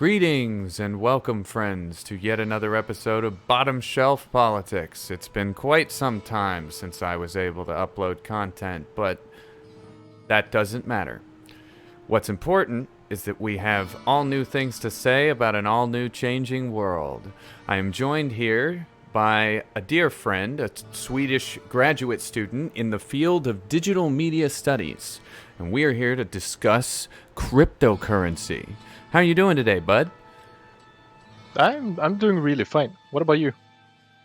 Greetings and welcome, friends, to yet another episode of Bottom Shelf Politics. It's been quite some time since I was able to upload content, but that doesn't matter. What's important is that we have all new things to say about an all new changing world. I am joined here by a dear friend, a Swedish graduate student in the field of digital media studies, and we are here to discuss cryptocurrency. How are you doing today, bud? I'm doing really fine. What about you?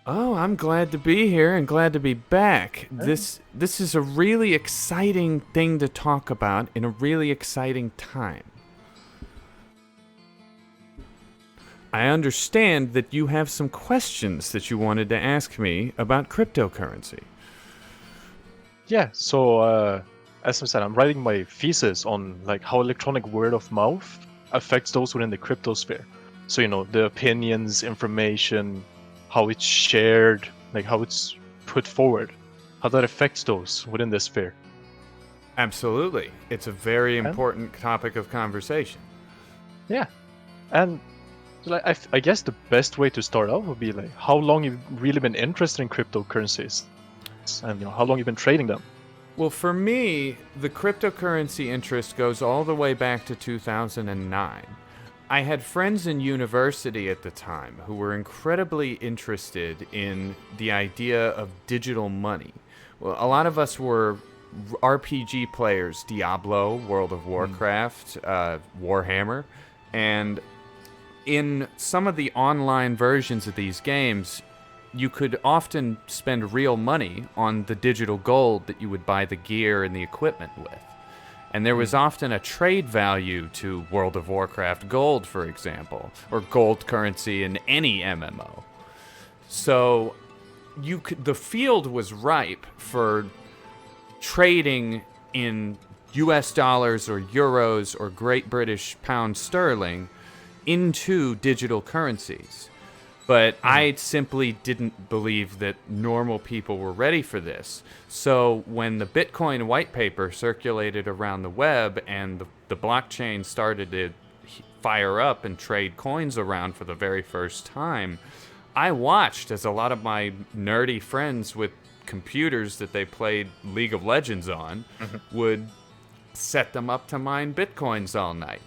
Oh, I'm glad to be here and glad to be back. This is a really exciting thing to talk about in a really exciting time. I understand that you have some questions that you wanted to ask me about cryptocurrency. Yeah, so as I said, I'm writing my thesis on how electronic word of mouth affects those within the crypto sphere. So, the opinions, information, how it's shared, how it's put forward, how that affects those within this sphere. Absolutely. It's a very important topic of conversation. Yeah. And I guess the best way to start out would be how long you've really been interested in cryptocurrencies and how long you've been trading them. Well, for me, the cryptocurrency interest goes all the way back to 2009. I had friends in university at the time who were incredibly interested in the idea of digital money. Well, a lot of us were RPG players, Diablo, World of Warcraft, Warhammer, and in some of the online versions of these games, you could often spend real money on the digital gold that you would buy the gear and the equipment with. And there was often a trade value to World of Warcraft gold, for example, or gold currency in any MMO. So the field was ripe for trading in US dollars or euros or Great British pound sterling into digital currencies. But I simply didn't believe that normal people were ready for this. So when the Bitcoin white paper circulated around the web and the blockchain started to fire up and trade coins around for the very first time, I watched as a lot of my nerdy friends with computers that they played League of Legends on would set them up to mine Bitcoins all night.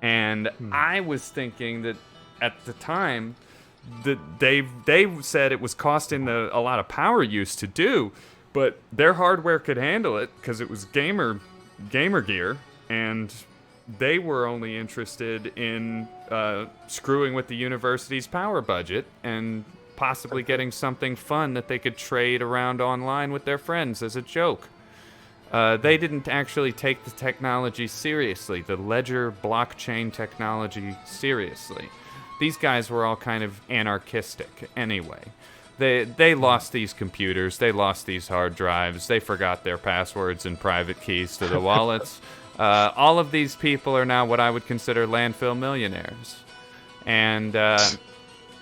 And I was thinking that at the time, they said it was costing a lot of power use to do, but their hardware could handle it because it was gamer gear, and they were only interested in screwing with the university's power budget and possibly getting something fun that they could trade around online with their friends as a joke. They didn't actually take the technology seriously, the ledger blockchain technology seriously. These guys were all kind of anarchistic anyway. They lost these computers, they lost these hard drives, they forgot their passwords and private keys to the wallets. All of these people are now what I would consider landfill millionaires. And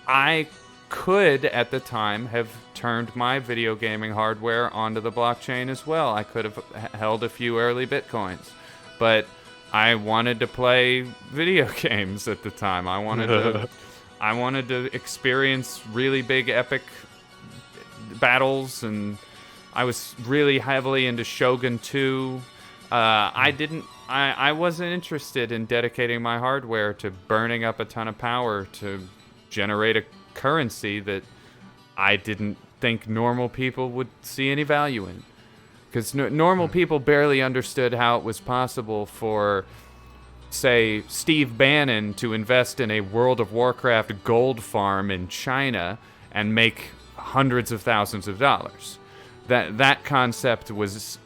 I could, at the time, have turned my video gaming hardware onto the blockchain as well. I could have held a few early Bitcoins. But I wanted to play video games at the time. I wanted to experience really big epic battles, and I was really heavily into Shogun 2. I wasn't interested in dedicating my hardware to burning up a ton of power to generate a currency that I didn't think normal people would see any value in. Because normal people barely understood how it was possible for, say, Steve Bannon to invest in a World of Warcraft gold farm in China and make hundreds of thousands of dollars. That concept was,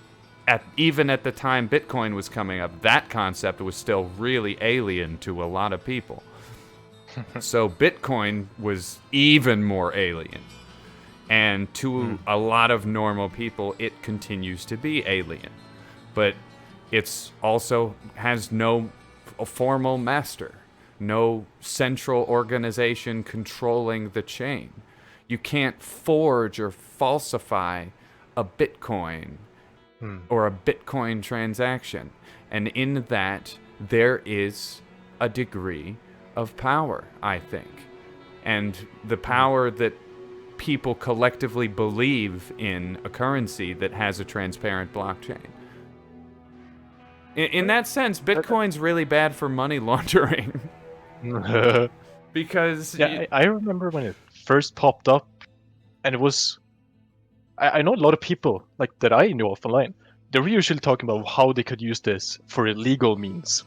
even at the time Bitcoin was coming up, that concept was still really alien to a lot of people. So Bitcoin was even more alien. And to a lot of normal people, it continues to be alien. But it's also has no formal master, no central organization controlling the chain. You can't forge or falsify a Bitcoin or a Bitcoin transaction. And in that, there is a degree of power, I think, and the power that people collectively believe in a currency that has a transparent blockchain. In that sense, Bitcoin's really bad for money laundering. Because... Yeah, I remember when it first popped up, and it was... I know a lot of people like that I know of online, they were usually talking about how they could use this for illegal means.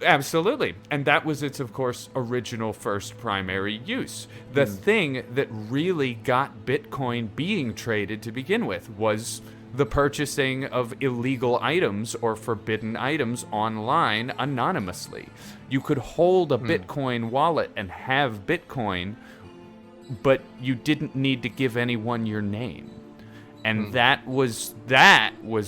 Absolutely. And that was its, of course, original first primary use. The thing that really got Bitcoin being traded to begin with was the purchasing of illegal items or forbidden items online anonymously. You could hold a Bitcoin wallet and have Bitcoin, but you didn't need to give anyone your name. And that was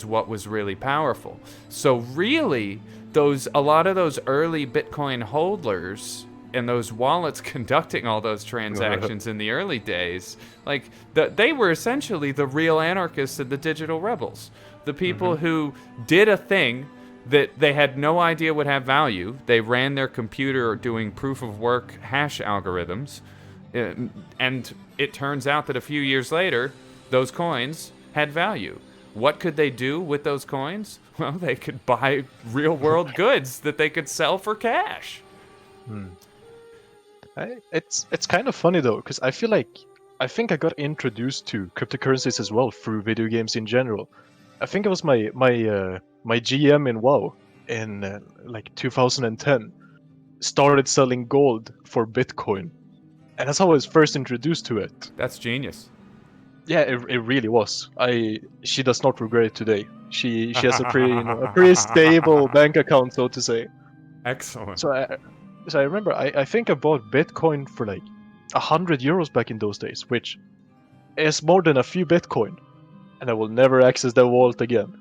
what was really powerful. So really, a lot of those early Bitcoin holders and those wallets conducting all those transactions in the early days, like they were essentially the real anarchists and the digital rebels. The people who did a thing that they had no idea would have value. They ran their computer doing proof of work hash algorithms, and it turns out that a few years later, those coins had value. What could they do with those coins? Well, they could buy real-world goods that they could sell for cash. It's kind of funny though, because I think I got introduced to cryptocurrencies as well through video games in general. I think it was my GM in WoW in like 2010 started selling gold for Bitcoin, and that's how I was first introduced to it. That's genius. Yeah, it really was. She does not regret it today. She has a pretty stable bank account, so to say. Excellent. So I remember I think I bought Bitcoin for like 100 euros back in those days, which is more than a few Bitcoin, and I will never access that wallet again.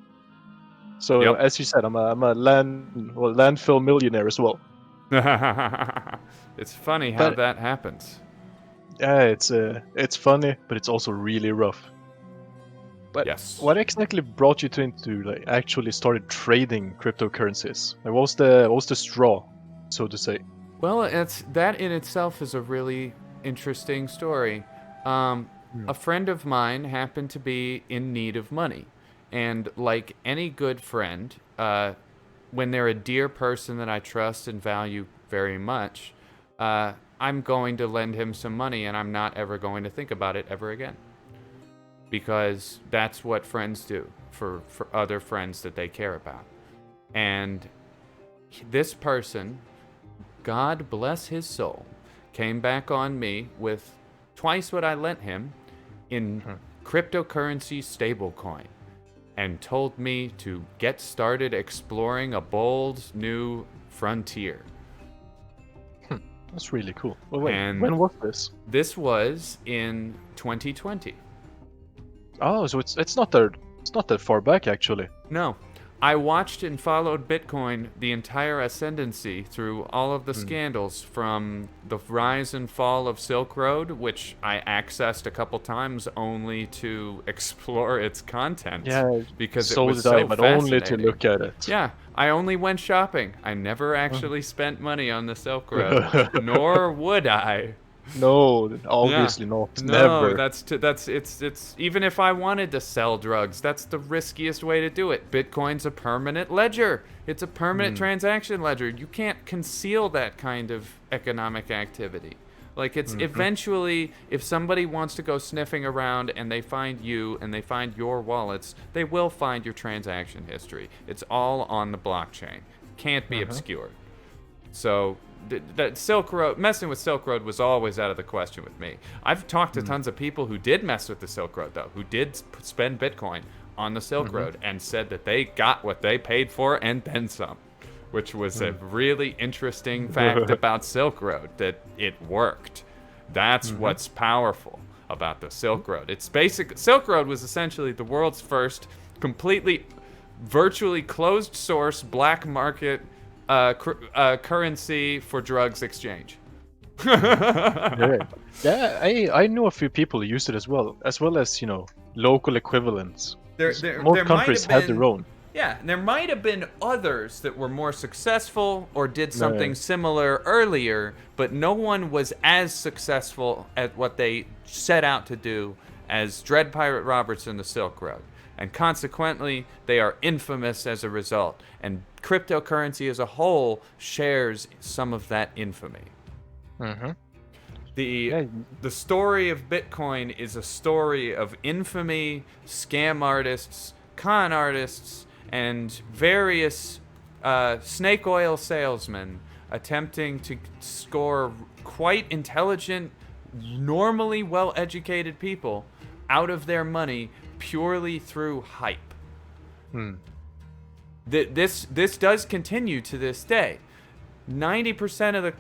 So as you said, I'm a landfill millionaire as well. It's funny how that happens. Yeah, it's funny, but it's also really rough. But yes. What exactly brought you into like actually started trading cryptocurrencies? Like, what was the straw, so to say? Well, that in itself is a really interesting story. A friend of mine happened to be in need of money, and like any good friend, when they're a dear person that I trust and value very much, I'm going to lend him some money, and I'm not ever going to think about it ever again. Because that's what friends do for other friends that they care about. And this person, God bless his soul, came back on me with twice what I lent him in cryptocurrency stablecoin and told me to get started exploring a bold new frontier. That's really cool. Well, wait, when was this? This was in 2020. Oh, so it's not that far back actually. No. I watched and followed Bitcoin the entire ascendancy through all of the scandals, from the rise and fall of Silk Road, which I accessed a couple times only to explore its content. Yeah, because so it was did I, so but fascinating. only to look at it. Yeah, I only went shopping. I never actually spent money on the Silk Road, nor would I. No, obviously not. No, Never. it's even if I wanted to sell drugs, that's the riskiest way to do it. Bitcoin's a permanent ledger. It's a permanent transaction ledger. You can't conceal that kind of economic activity. Like, it's eventually, if somebody wants to go sniffing around and they find you and they find your wallets, they will find your transaction history. It's all on the blockchain. Can't be obscured. So that Silk Road, messing with Silk Road was always out of the question with me. I've talked to tons of people who did mess with the Silk Road, though, who did spend Bitcoin on the Silk Road and said that they got what they paid for and then some, which was a really interesting fact about Silk Road, that it worked. That's what's powerful about the Silk Road. Silk Road was essentially the world's first completely virtually closed source black market currency for drugs exchange. Yeah, I know a few people who used it as well as local equivalents. There Most might countries have had been- their own. Yeah, and there might have been others that were more successful or did No. something similar earlier, but no one was as successful at what they set out to do as Dread Pirate Roberts and the Silk Road. And consequently, they are infamous as a result. And cryptocurrency as a whole shares some of that infamy. Mm-hmm. The story of Bitcoin is a story of infamy, scam artists, con artists, and various snake oil salesmen attempting to score quite intelligent, normally well-educated people out of their money purely through hype. This does continue to this day. 90% of the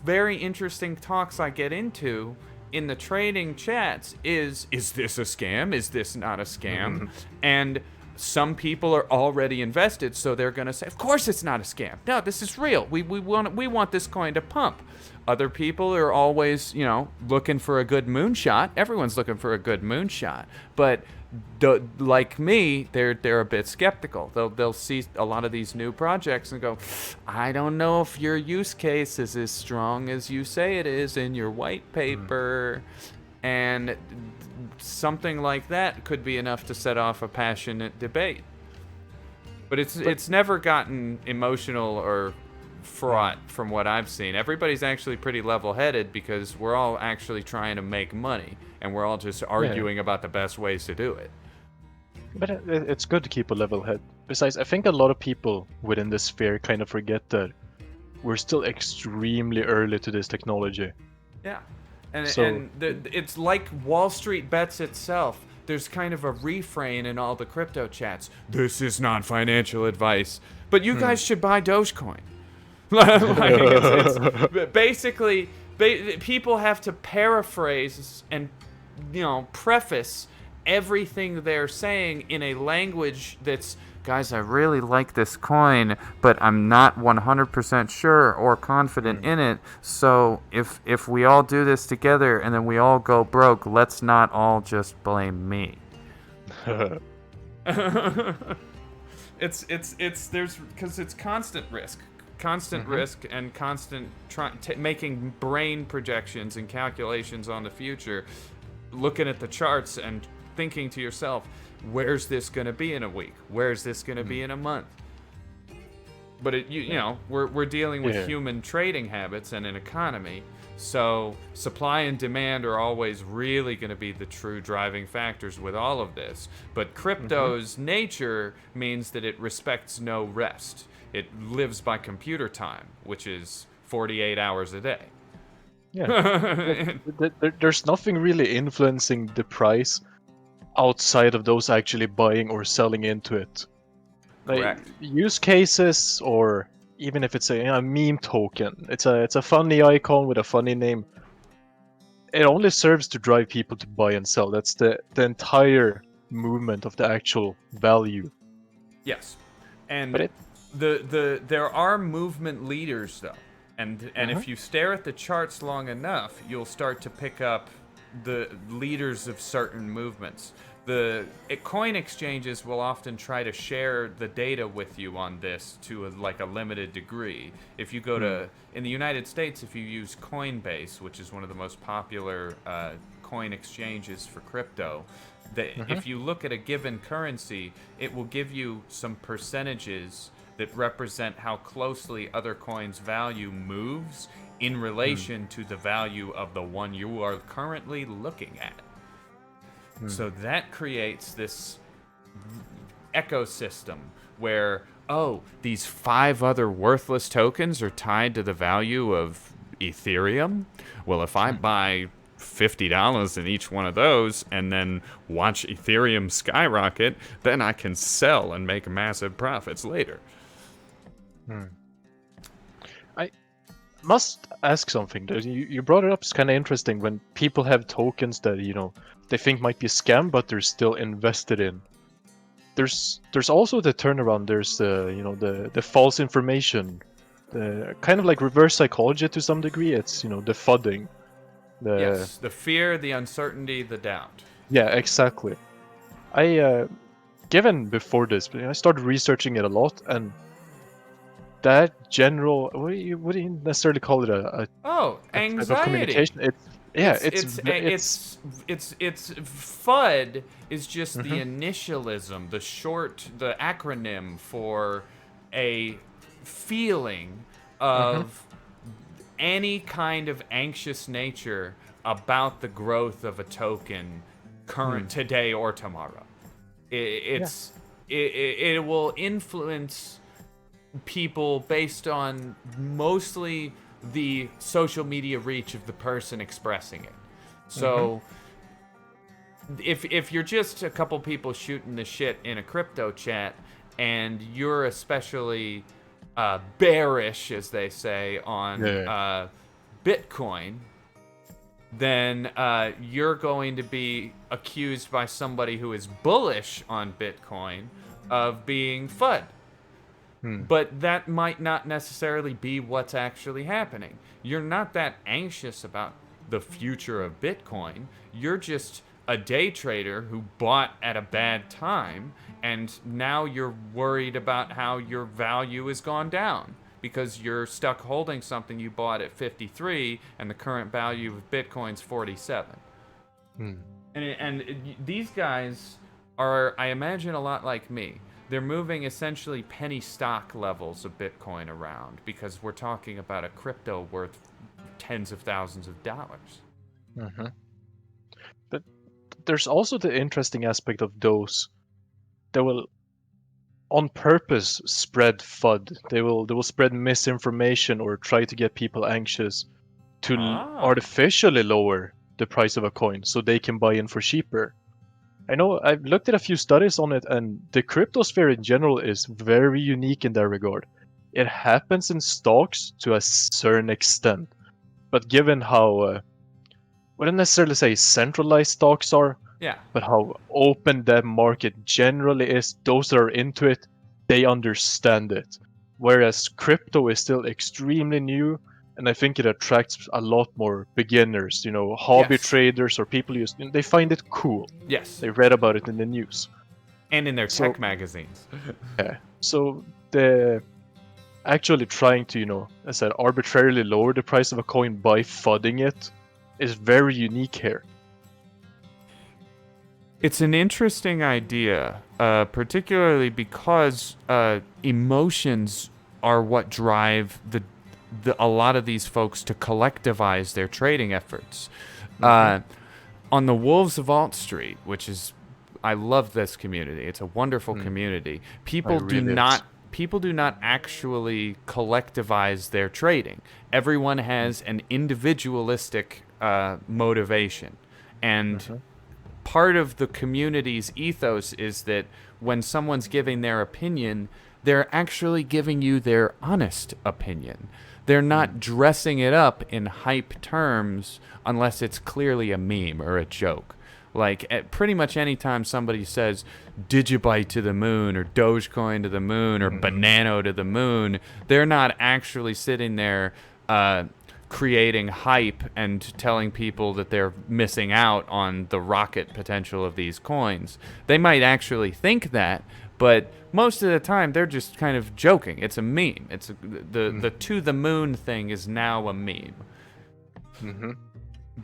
very interesting talks I get into in the trading chats is this a scam? Is this not a scam? And some people are already invested, so they're going to say, of course it's not a scam. No, this is real. We want this coin to pump. Other people are always, looking for a good moonshot. Everyone's looking for a good moonshot. But like me, they're a bit skeptical. They'll see a lot of these new projects and go, I don't know if your use case is as strong as you say it is in your white paper. And something like that could be enough to set off a passionate debate. But it's never gotten emotional or fraught from what I've seen. Everybody's actually pretty level-headed because we're all actually trying to make money, and we're all just arguing about the best ways to do it. But it's good to keep a level head. Besides, I think a lot of people within this sphere kind of forget that we're still extremely early to this technology. Yeah. And it's like Wall Street Bets itself. There's kind of a refrain in all the crypto chats. This is not financial advice, but you guys should buy Dogecoin. It's basically, people have to paraphrase and, preface everything they're saying in a language that's, guys, I really like this coin, but I'm not 100% sure or confident in it. So if we all do this together and then we all go broke, let's not all just blame me. It's because it's constant risk. Risk and constant making brain projections and calculations on the future, looking at the charts and thinking to yourself, where's this going to be in a week? Where's this going to be in a month? But we're dealing with human trading habits and an economy, so supply and demand are always really going to be the true driving factors with all of this. But crypto's nature means that it respects no rest. It lives by computer time, which is 48 hours a day. Yeah. There's nothing really influencing the price outside of those actually buying or selling into it. Like, Correct. Use cases, or even if it's a meme token, it's a funny icon with a funny name. It only serves to drive people to buy and sell. That's the entire movement of the actual value. Yes, and But there are movement leaders though, and if you stare at the charts long enough, you'll start to pick up the leaders of certain movements. The coin exchanges will often try to share the data with you on this to a limited degree. If you go to, in the United States, if you use Coinbase, which is one of the most popular coin exchanges for crypto, if you look at a given currency, it will give you some percentages that represent how closely other coins' value moves in relation to the value of the one you are currently looking at. So that creates this ecosystem where, these 5 other worthless tokens are tied to the value of Ethereum? Well, if I buy $50 in each one of those and then watch Ethereum skyrocket, then I can sell and make massive profits later. I must ask something. You brought it up. It's kind of interesting when people have tokens that they think might be a scam, but they're still invested in. There's also the turnaround. There's the false information, the kind of like reverse psychology to some degree. It's the fudding. Yes, the fear, the uncertainty, the doubt. Yeah, exactly. given before this, I started researching it a lot, and that general, what do you necessarily call it, a type of Anxiety. communication? It's FUD is just the Mhm. initialism, the acronym for a feeling of any kind of anxious nature about the growth of a token current today or tomorrow. It will influence people based on mostly the social media reach of the person expressing it. So if you're just a couple people shooting the shit in a crypto chat and you're especially bearish, as they say, on Bitcoin, then you're going to be accused by somebody who is bullish on Bitcoin of being FUD. But that might not necessarily be what's actually happening. You're not that anxious about the future of Bitcoin. You're just a day trader who bought at a bad time, and now you're worried about how your value has gone down because you're stuck holding something you bought at 53 and the current value of Bitcoin's 47. And these guys are, I imagine, a lot like me. They're moving essentially penny stock levels of Bitcoin around because we're talking about a crypto worth tens of thousands of dollars. But there's also the interesting aspect of those that will on purpose spread FUD. They will spread misinformation or try to get people anxious to artificially lower the price of a coin so they can buy in for cheaper. I know I've looked at a few studies on it, and the cryptosphere in general is very unique in that regard. It happens in stocks to a certain extent, but given how, wouldn't necessarily say centralized stocks are, but how open that market generally is, those that are into it, they understand it. Whereas crypto is still extremely new, and I think it attracts a lot more beginners, hobby traders or people they find it cool. Yes. They read about it in the news. And in their tech magazines. So the actually trying to, as I said, arbitrarily lower the price of a coin by fudding it is very unique here. It's an interesting idea, particularly because emotions are what drive a lot of these folks to collectivize their trading efforts. On the Wolves of Alt Street, which is, I love this community. It's a wonderful community. People do not actually collectivize their trading. Everyone has an individualistic motivation, and part of the community's ethos is that when someone's giving their opinion, they're actually giving you their honest opinion. They're not dressing it up in hype terms unless it's clearly a meme or a joke. Like, at pretty much any time somebody says Digibyte to the moon or Dogecoin to the moon or Banano to the moon, they're not actually sitting there creating hype and telling people that they're missing out on the rocket potential of these coins. They might actually think that, but most of the time they're just kind of joking. It's a meme. It's the to the moon thing is now a meme.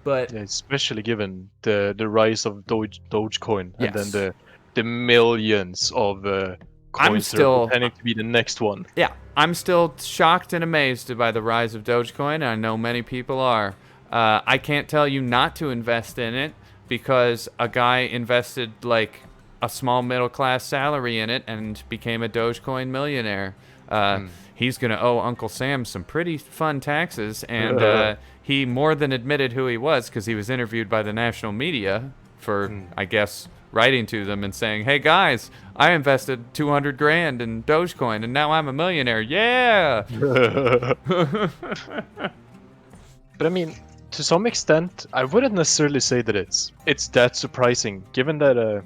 But especially given the rise of Dogecoin and then the millions of coins that are pretending to be the next one. Yeah, I'm still shocked and amazed by the rise of Dogecoin. I know many people are. I can't tell you not to invest in it because a guy invested like a small middle class salary in it and became a Dogecoin millionaire. He's going to owe Uncle Sam some pretty fun taxes, and he more than admitted who he was because he was interviewed by the national media for, I guess, writing to them and saying, "Hey guys, I invested 200 grand in Dogecoin and now I'm a millionaire." Yeah. But I mean, to some extent, I wouldn't necessarily say that it's that surprising, given that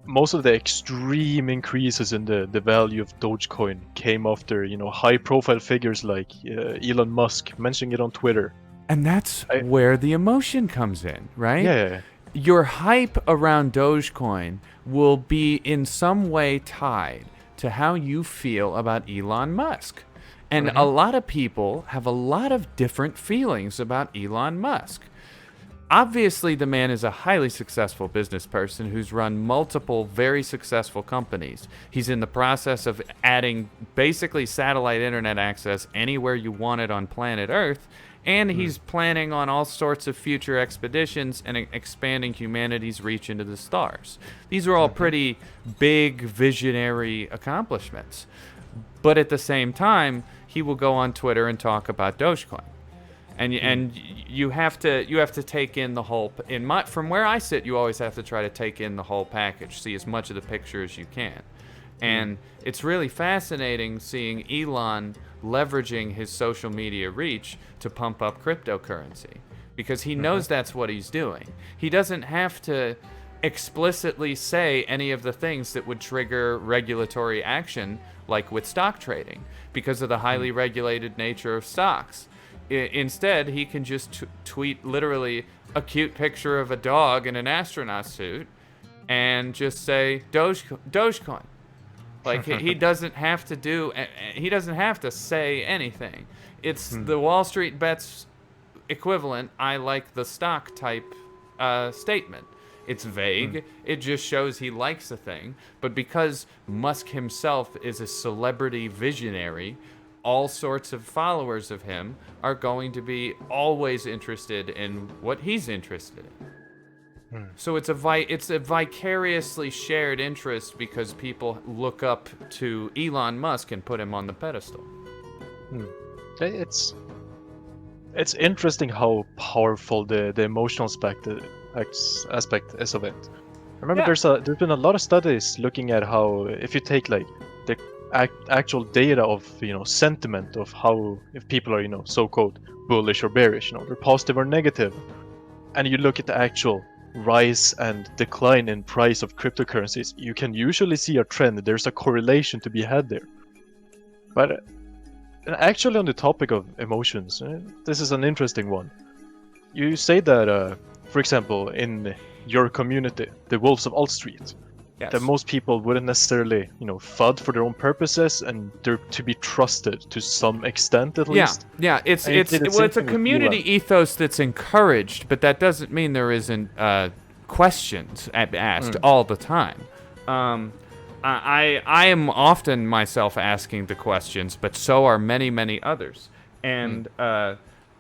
most of the extreme increases in the value of Dogecoin came after high-profile figures like Elon Musk mentioning it on Twitter. And that's where the emotion comes in, right? Yeah. your hype around Dogecoin will be in some way tied to how you feel about Elon Musk. And a lot of people have a lot of different feelings about Elon Musk. Obviously, the man is a highly successful business person who's run multiple very successful companies. He's in the process of adding basically satellite internet access anywhere you want it on planet Earth, and he's planning on all sorts of future expeditions and expanding humanity's reach into the stars. These are all pretty big visionary accomplishments. But at the same time, he will go on Twitter and talk about Dogecoin. And you have to take in the whole. From where I sit, you always have to try to take in the whole package, see as much of the picture as you can. And it's really fascinating seeing Elon leveraging his social media reach to pump up cryptocurrency, because he knows that's what he's doing. He doesn't have to explicitly say any of the things that would trigger regulatory action, like with stock trading, because of the highly regulated nature of stocks. Instead, he can just tweet literally a cute picture of a dog in an astronaut suit and just say Dogecoin. Like he doesn't have to say anything. It's the Wall Street Bets equivalent. I like the stock type statement. It's vague. It just shows he likes a thing. But because Musk himself is a celebrity visionary, all sorts of followers of him are going to be always interested in what he's interested in. So it's a vicariously shared interest, because people look up to Elon Musk and put him on the pedestal. It's interesting how powerful the emotional aspect is of it. I remember there's been a lot of studies looking at how, if you take like the actual data of sentiment of how, if people are so-called bullish or bearish, they're positive or negative, and you look at the actual rise and decline in price of cryptocurrencies, you can usually see a trend. There's a correlation to be had there. But actually, on the topic of emotions, this is an interesting one. You say that, for example, in your community, the Wolves of Wall Street, that most people wouldn't necessarily, FUD for their own purposes, and they're to be trusted to some extent at least. Yeah. It's a community ethos that's encouraged, but that doesn't mean there isn't questions asked all the time. I am often myself asking the questions, but so are many others. And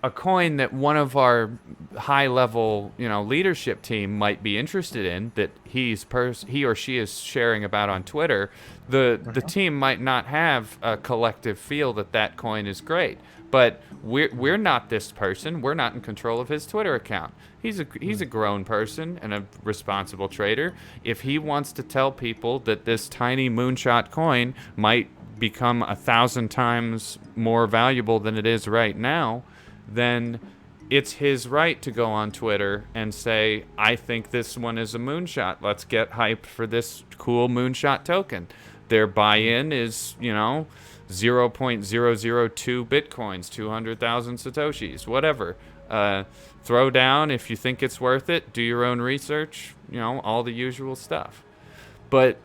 a coin that one of our high-level, leadership team might be interested in, that he or she is sharing about on Twitter, the team might not have a collective feel that coin is great. But we're not this person. We're not in control of his Twitter account. He's a grown person and a responsible trader. If he wants to tell people that this tiny moonshot coin might become 1,000 times more valuable than it is right now, then it's his right to go on Twitter and say, I think this one is a moonshot. Let's get hyped for this cool moonshot token. Their buy-in is, 0.002 bitcoins, 200,000 satoshis, whatever. Throw down if you think it's worth it. Do your own research, all the usual stuff. But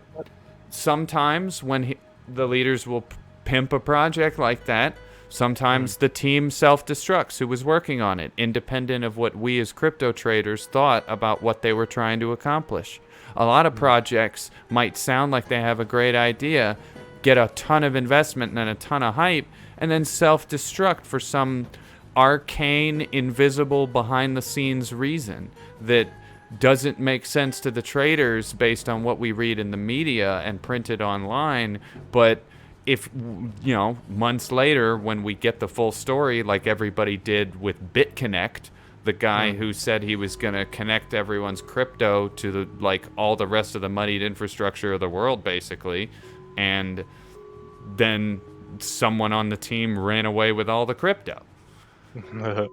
sometimes when the leaders will pimp a project like that, sometimes the team self-destructs who was working on it, independent of what we as crypto traders thought about what they were trying to accomplish. A lot of projects might sound like they have a great idea, get a ton of investment and a ton of hype, and then self-destruct for some arcane, invisible, behind-the-scenes reason that doesn't make sense to the traders based on what we read in the media and printed online. But if, months later, when we get the full story, like everybody did with BitConnect, the guy who said he was going to connect everyone's crypto to all the rest of the moneyed infrastructure of the world, basically, and then someone on the team ran away with all the crypto.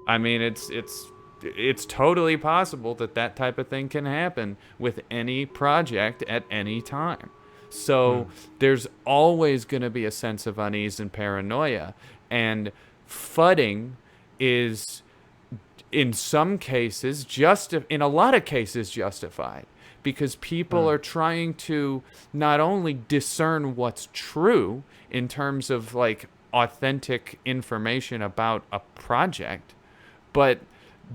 I mean, it's totally possible that type of thing can happen with any project at any time. So there's always going to be a sense of unease and paranoia. And fudding is in some cases, in a lot of cases, justified, because people are trying to not only discern what's true in terms of like authentic information about a project, but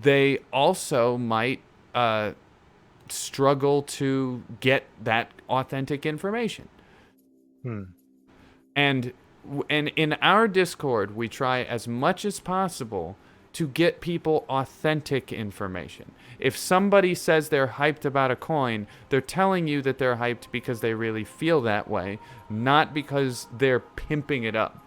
they also might struggle to get that authentic information. And in our Discord, we try as much as possible to get people authentic information. If somebody says they're hyped about a coin, they're telling you that they're hyped because they really feel that way, not because they're pimping it up.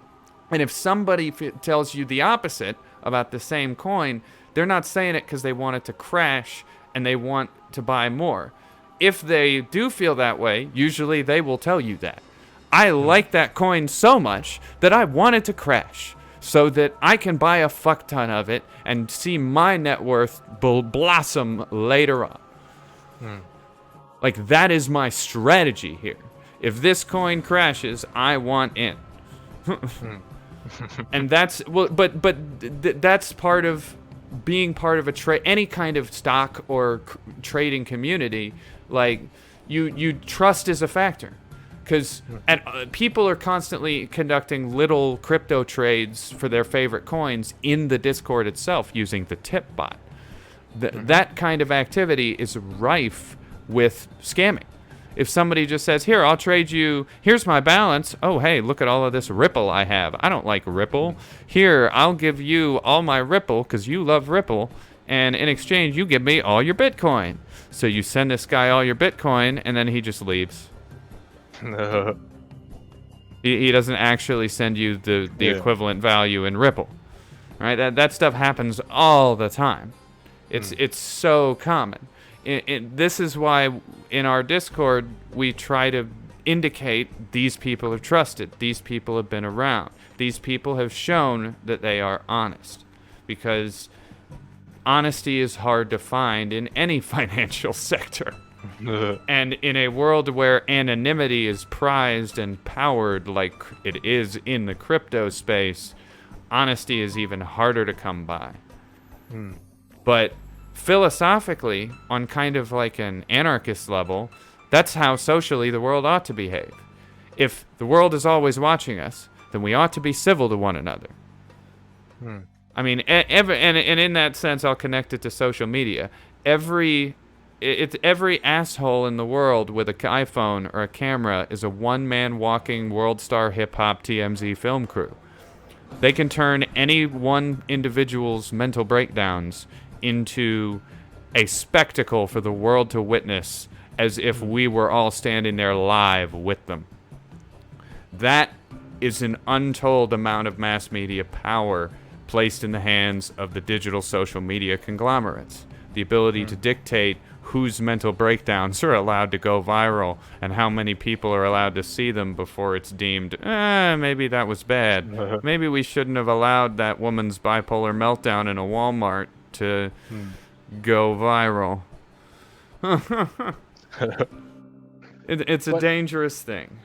And if somebody tells you the opposite about the same coin, they're not saying it because they want it to crash and they want to buy more. If they do feel that way, usually they will tell you that. I like that coin so much that I want it to crash so that I can buy a fuck ton of it and see my net worth blossom later on. Like, that is my strategy here. If this coin crashes, I want in. And that's, well, but that's part of being part of any kind of stock or trading community. Like, you trust is a factor. Because people are constantly conducting little crypto trades for their favorite coins in the Discord itself using the tip bot. That kind of activity is rife with scamming. If somebody just says, here, I'll trade you, here's my balance. Oh, hey, look at all of this Ripple I have. I don't like Ripple. Here, I'll give you all my Ripple because you love Ripple. And in exchange, you give me all your Bitcoin. So you send this guy all your Bitcoin, and then he just leaves. He doesn't actually send you the equivalent value in Ripple, right? That stuff happens all the time. It's so common. This is why in our Discord we try to indicate these people are trusted. These people have been around. These people have shown that they are honest, because honesty is hard to find in any financial sector. And in a world where anonymity is prized and powered like it is in the crypto space, honesty is even harder to come by. But philosophically, on kind of like an anarchist level, that's how socially the world ought to behave. If the world is always watching us, then we ought to be civil to one another. I mean, and in that sense, I'll connect it to social media. Every asshole in the world with an iPhone or a camera is a one-man walking world star hip-hop TMZ film crew. They can turn any one individual's mental breakdowns into a spectacle for the world to witness, as if we were all standing there live with them. That is an untold amount of mass media power placed in the hands of the digital social media conglomerates. The ability to dictate whose mental breakdowns are allowed to go viral and how many people are allowed to see them before it's deemed, maybe that was bad. Maybe we shouldn't have allowed that woman's bipolar meltdown in a Walmart to go viral. It's a dangerous thing.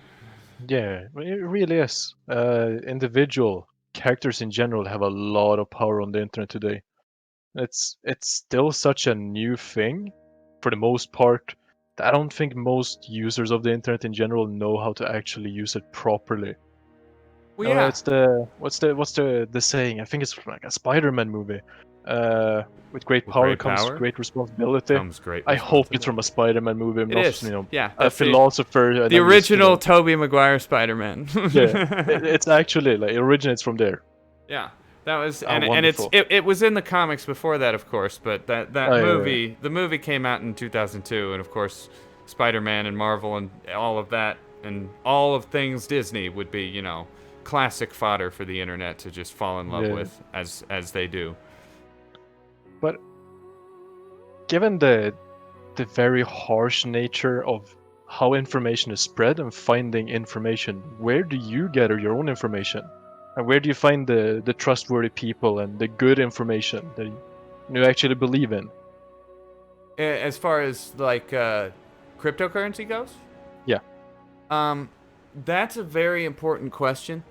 Yeah, it really is. Individual characters in general have a lot of power on the internet today. It's still such a new thing, for the most part, that I don't think most users of the internet in general know how to actually use it properly. Well, yeah. It's what's the saying? I think it's like a Spider-Man movie. With great power comes great responsibility. I hope it's from a Spider-Man movie. It is. Yeah, a philosopher. The original Tobey Maguire Spider-Man. Yeah, it's actually like it originates from there. Yeah. That was and it was in the comics before that, of course, but that movie, the movie came out in 2002, and of course, Spider-Man and Marvel and all of that and all of things Disney would be, you know, classic fodder for the internet to just fall in love with, as they do. But given the very harsh nature of how information is spread and finding information, where do you gather your own information? And where do you find the trustworthy people and the good information that you actually believe in? As far as like cryptocurrency goes? Yeah. That's a very important question.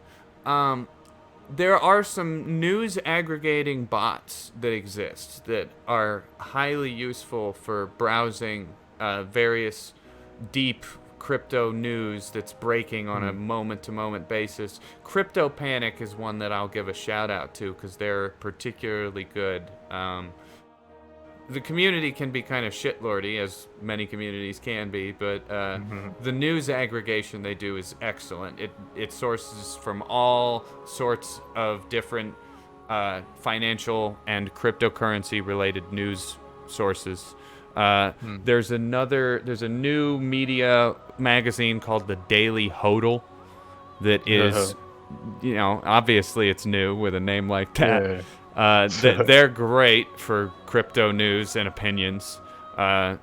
There are some news aggregating bots that exist that are highly useful for browsing various deep crypto news that's breaking on a moment-to-moment basis. Crypto Panic is one that I'll give a shout out to because they're particularly good. The community can be kind of shitlordy, as many communities can be, but the news aggregation they do is excellent. It sources from all sorts of different financial and cryptocurrency-related news sources. There's a new media magazine called the Daily Hodl that is, obviously it's new with a name like that. Yeah. They're great for crypto news and opinions. But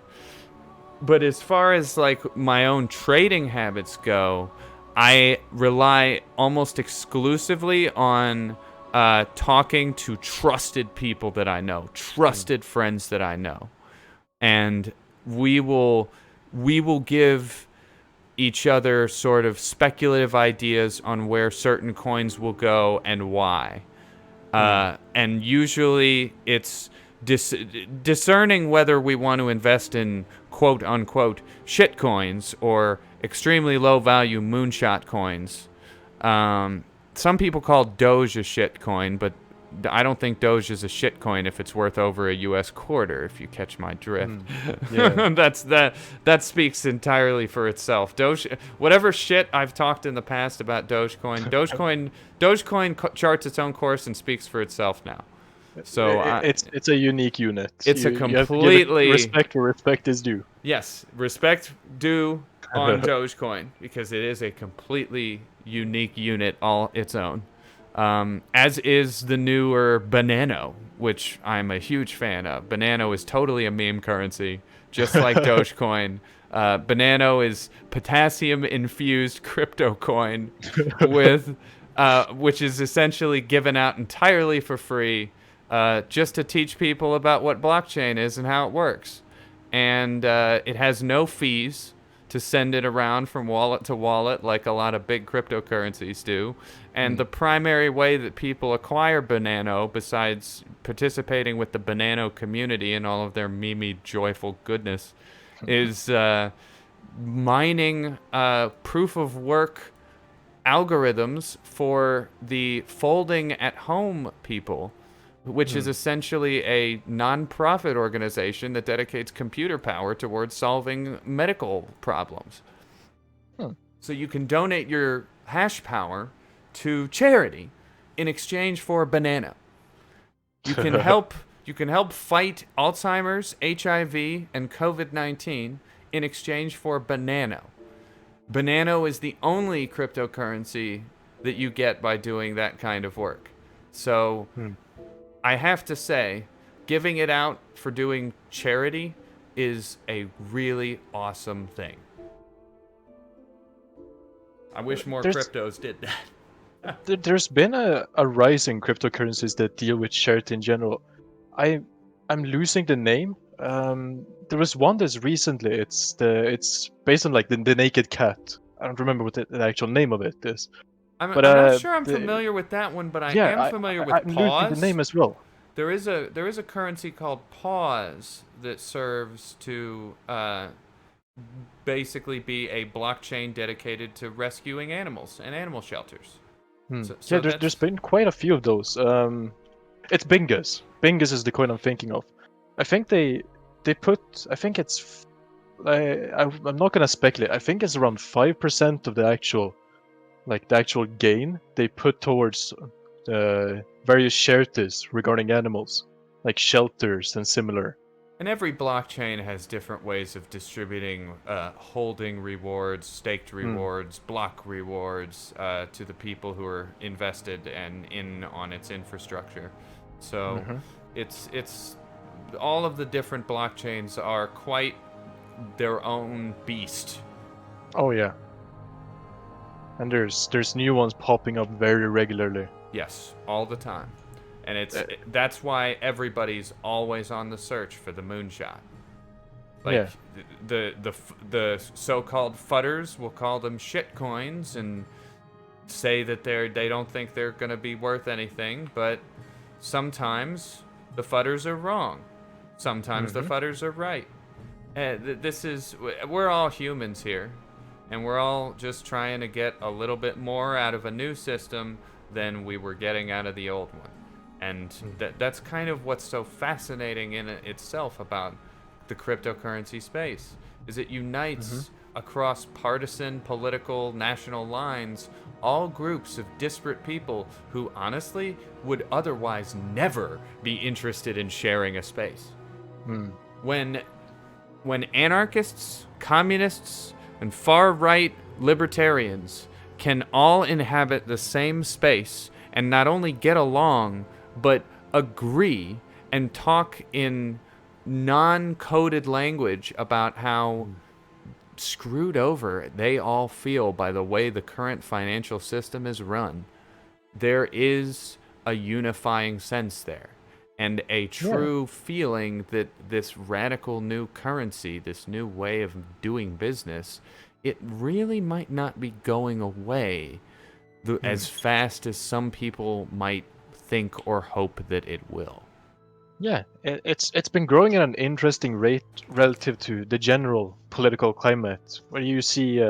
as far as like my own trading habits go, I rely almost exclusively on talking to trusted people that I know, trusted friends that I know. And we will give each other sort of speculative ideas on where certain coins will go and why. And usually it's discerning whether we want to invest in quote-unquote shit coins or extremely low-value moonshot coins. Some people call Doge a shit coin, but I don't think Doge is a shit coin if it's worth over a U.S. quarter, if you catch my drift. Yeah. That speaks entirely for itself. Doge, whatever shit I've talked in the past about Dogecoin, Dogecoin charts its own course and speaks for itself now. So it's a unique unit. It's a You have to give it completely respect where respect is due. Yes, respect due on Dogecoin because it is a completely unique unit all its own. As is the newer Banano, which I'm a huge fan of. Banano is totally a meme currency, just like Dogecoin. Banano is potassium-infused crypto coin with, which is essentially given out entirely for free, just to teach people about what blockchain is and how it works. And it has no fees to send it around from wallet to wallet like a lot of big cryptocurrencies do. And the primary way that people acquire Banano, besides participating with the Banano community and all of their meme joyful goodness, is mining proof-of-work algorithms for the folding at home people, which is essentially a non-profit organization that dedicates computer power towards solving medical problems. So you can donate your hash power to charity in exchange for Banano. You can help fight Alzheimer's, HIV, and COVID-19 in exchange for Banano. Banano is the only cryptocurrency that you get by doing that kind of work. So I have to say, giving it out for doing charity is a really awesome thing. I wish more cryptos did that. There's been a rise in cryptocurrencies that deal with charity in general. I'm losing the name. There was one that's recently. It's based on like the naked cat. I don't remember what the actual name of it is. I'm not sure I'm familiar with that one, but I am familiar with I'm Pause. losing the name as well. There is a currency called Pause that serves to basically be a blockchain dedicated to rescuing animals and animal shelters. So There's been quite a few of those. It's Bingus. Bingus is the coin I'm thinking of. I think they put. I think it's. I'm not gonna speculate. I think it's around 5% of the actual gain they put towards various charities regarding animals, like shelters and similar. And every blockchain has different ways of distributing holding rewards, staked rewards, block rewards to the people who are invested and in on its infrastructure. So it's all of the different blockchains are quite their own beast. Oh yeah. And there's new ones popping up very regularly. Yes, all the time. And that's why everybody's always on the search for the moonshot. Like the so-called fudders will call them shit coins, and say that they don't think they're going to be worth anything, but sometimes the fudders are wrong. Sometimes the fudders are right. We're all humans here, and we're all just trying to get a little bit more out of a new system than we were getting out of the old one. And that's kind of what's so fascinating in itself about the cryptocurrency space, is it unites across partisan, political, national lines all groups of disparate people who honestly would otherwise never be interested in sharing a space. When anarchists, communists, and far-right libertarians can all inhabit the same space and not only get along, but agree and talk in non-coded language about how screwed over they all feel by the way the current financial system is run, there is a unifying sense there. And a true feeling that this radical new currency, this new way of doing business, it really might not be going away as fast as some people might think or hope that it will. Yeah, it's been growing at an interesting rate relative to the general political climate, where you see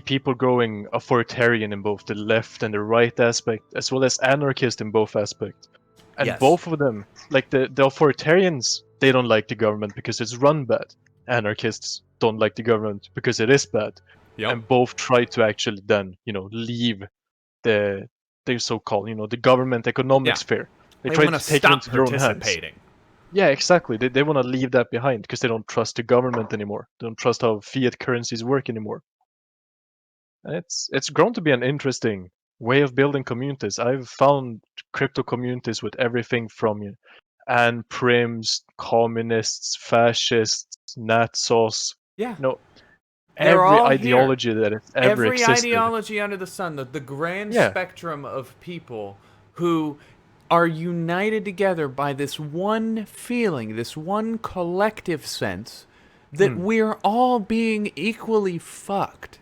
people growing authoritarian in both the left and the right aspect, as well as anarchist in both aspects. And both of them, like the authoritarians, they don't like the government because it's run bad. Anarchists don't like the government because it is bad. And both try to actually then, leave the so-called, the government economic sphere. They try want to take it into their own hands. participating. Yeah, exactly. They want to leave that behind because they don't trust the government anymore. They don't trust how fiat currencies work anymore. And it's grown to be an interesting way of building communities. I've found crypto communities with everything from and prims, communists, fascists, Nazis. Yeah. Every all ideology that has ever existed. Every ideology under the sun, the grand spectrum of people who are united together by this one feeling, this one collective sense that we're all being equally fucked.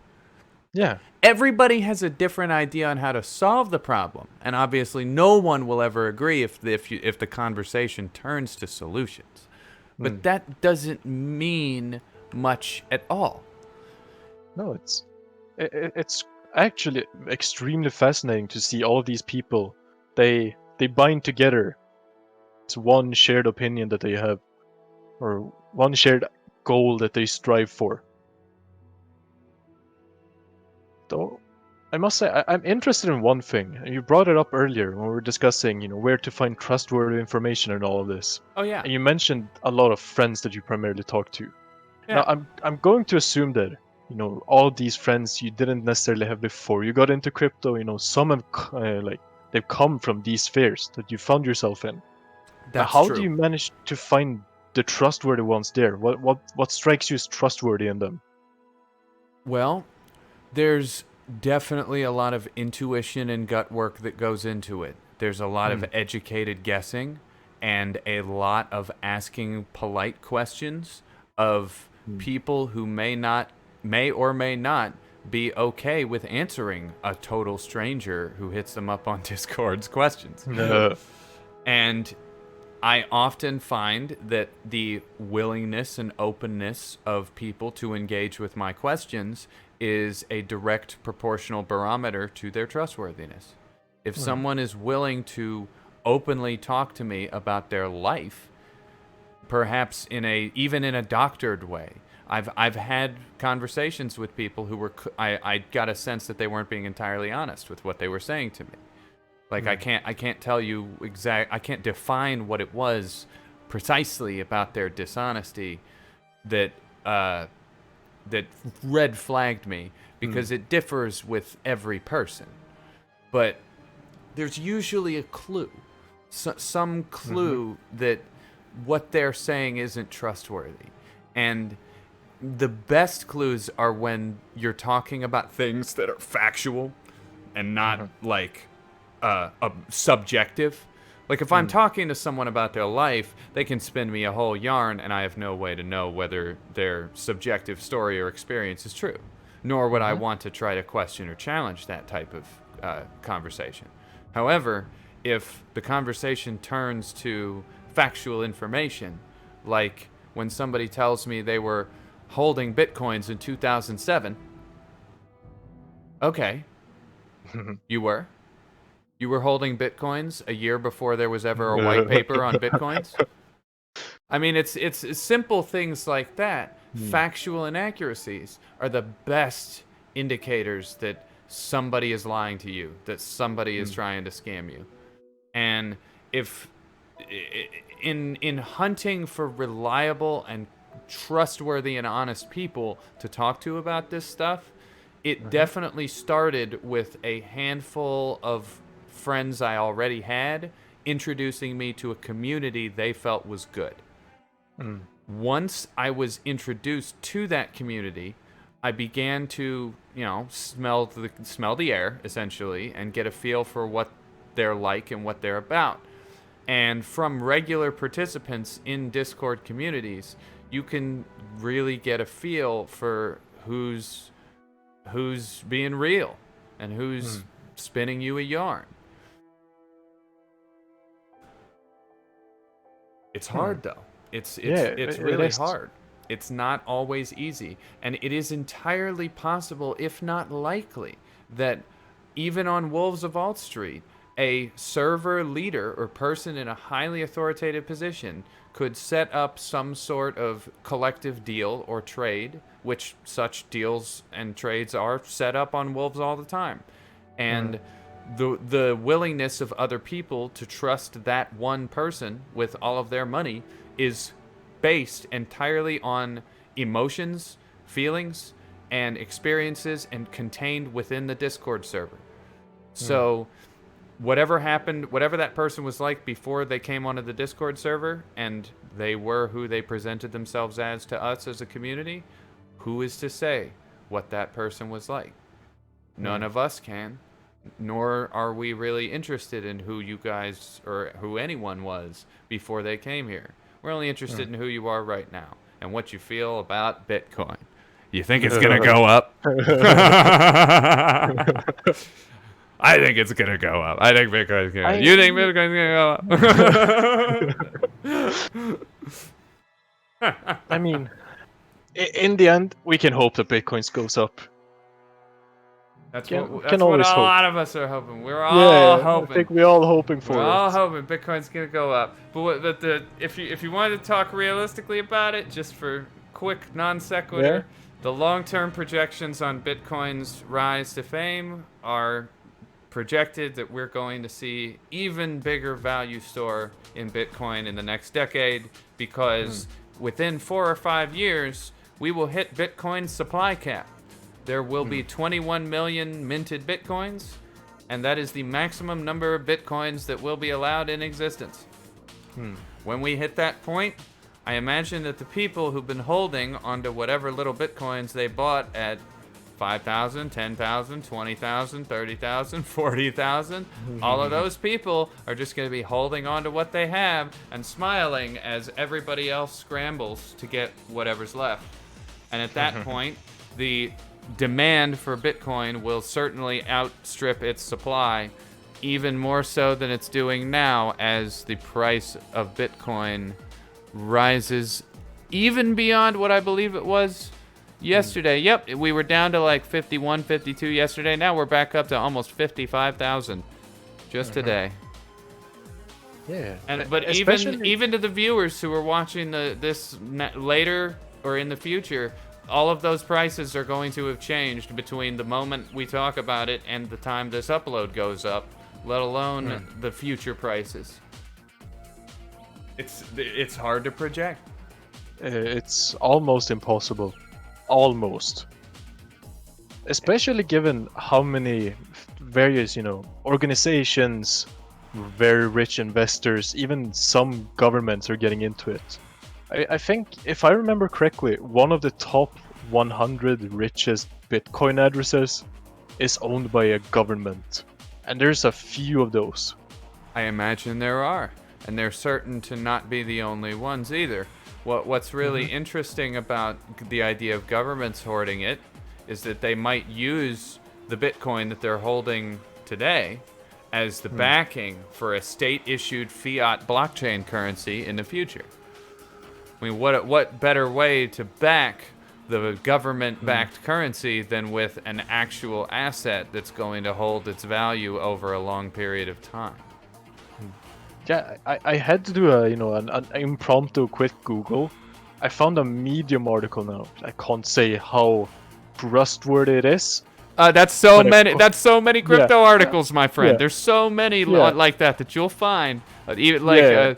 Yeah. Everybody has a different idea on how to solve the problem, and obviously no one will ever agree if the conversation turns to solutions. But that doesn't mean much at all. No, it's actually extremely fascinating to see all of these people. They bind together. It's one shared opinion that they have, or one shared goal that they strive for. Though, I must say, I'm interested in one thing. You brought it up earlier when we were discussing, where to find trustworthy information and all of this. Oh yeah. And you mentioned a lot of friends that you primarily talk to. Yeah. Now, I'm going to assume that, all these friends you didn't necessarily have before you got into crypto. Some have they've come from these spheres that you found yourself in. That's how true. do you manage to find the trustworthy ones there? What strikes you as trustworthy in them? Well, there's definitely a lot of intuition and gut work that goes into it. There's a lot of educated guessing and a lot of asking polite questions of people who may or may not be okay with answering a total stranger who hits them up on Discord's questions. No. And I often find that the willingness and openness of people to engage with my questions is a direct proportional barometer to their trustworthiness. If someone is willing to openly talk to me about their life, perhaps even in a doctored way, I've had conversations with people who were I got a sense that they weren't being entirely honest with what they were saying to me. Like I can't tell you I can't define what it was precisely about their dishonesty that red flagged me, because it differs with every person. But there's usually a clue, some clue that what they're saying isn't trustworthy. And the best clues are when you're talking about things that are factual and not subjective. Like if I'm talking to someone about their life, they can spin me a whole yarn and I have no way to know whether their subjective story or experience is true. nor would I want to try to question or challenge that type of conversation. However, if the conversation turns to factual information, like when somebody tells me they were holding Bitcoins in 2007, okay, you were? You were holding Bitcoins a year before there was ever a white paper on Bitcoins? I mean, it's simple things like that. Factual inaccuracies are the best indicators that somebody is lying to you, that somebody is trying to scam you. And if in hunting for reliable and trustworthy and honest people to talk to about this stuff, it definitely started with a handful of friends I already had introducing me to a community they felt was good. Once I was introduced to that community, I began to, smell the air, essentially, and get a feel for what they're like and what they're about. And from regular participants in Discord communities, you can really get a feel for who's being real and who's spinning you a yarn. It's hard, though. It's really hard. It's not always easy. And it is entirely possible, if not likely, that even on Wolves of Alt Street, a server leader or person in a highly authoritative position could set up some sort of collective deal or trade, which such deals and trades are set up on Wolves all the time. And the willingness of other people to trust that one person with all of their money is based entirely on emotions, feelings, and experiences, and contained within the Discord server. So whatever happened, whatever that person was like before they came onto the Discord server, and they were who they presented themselves as to us as a community, who is to say what that person was like? None of us can, nor are we really interested in who you guys or who anyone was before they came here. We're only interested in who you are right now and what you feel about Bitcoin. You think it's going to go up? I think it's going to go up. I think Bitcoin's going to go up. You think Bitcoin's going to go up? I mean, in the end, we can hope that Bitcoin goes up. That's what a lot of us are hoping. We're all hoping. I think we're all hoping for it. We're all hoping Bitcoin's gonna go up. But if you wanted to talk realistically about it, just for quick non sequitur, the long-term projections on Bitcoin's rise to fame are projected that we're going to see even bigger value store in Bitcoin in the next decade, because within 4 or 5 years we will hit Bitcoin's supply cap. There will be 21 million minted Bitcoins, and that is the maximum number of Bitcoins that will be allowed in existence. When we hit that point, I imagine that the people who've been holding onto whatever little Bitcoins they bought at 5,000, 10,000, 20,000, 30,000, 40,000, all of those people are just going to be holding on to what they have and smiling as everybody else scrambles to get whatever's left. And at that point, the demand for Bitcoin will certainly outstrip its supply, even more so than it's doing now, as the price of Bitcoin rises even beyond what I believe it was yesterday. Yep, we were down to like 51, 52 yesterday. Now we're back up to almost 55,000 just today. Yeah. But even to the viewers who are watching this later or in the future, all of those prices are going to have changed between the moment we talk about it and the time this upload goes up, let alone the future prices. It's hard to project. It's almost impossible. Almost. Especially given how many various, organizations, very rich investors, even some governments are getting into it. I think, if I remember correctly, one of the top 100 richest Bitcoin addresses is owned by a government. And there's a few of those. I imagine there are. And they're certain to not be the only ones either. What's really interesting about the idea of governments hoarding it is that they might use the Bitcoin that they're holding today as the backing for a state-issued fiat blockchain currency in the future. I mean, what better way to back the government-backed currency than with an actual asset that's going to hold its value over a long period of time? Yeah, I had to do an impromptu quick Google. I found a Medium article now. I can't say how trustworthy it is. That's so many. That's so many crypto articles, my friend. Yeah. There's so many like that you'll find. Even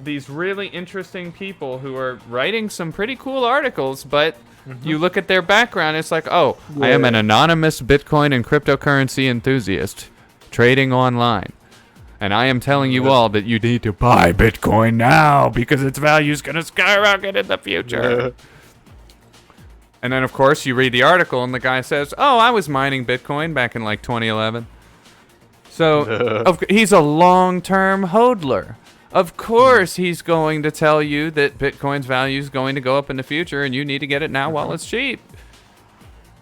these really interesting people who are writing some pretty cool articles, but you look at their background, it's like, I am an anonymous Bitcoin and cryptocurrency enthusiast trading online. And I am telling you all that you need to buy Bitcoin now because its value is going to skyrocket in the future. And then, of course, you read the article and the guy says, I was mining Bitcoin back in like 2011. So he's a long-term hodler. Of course he's going to tell you that Bitcoin's value is going to go up in the future and you need to get it now while it's cheap.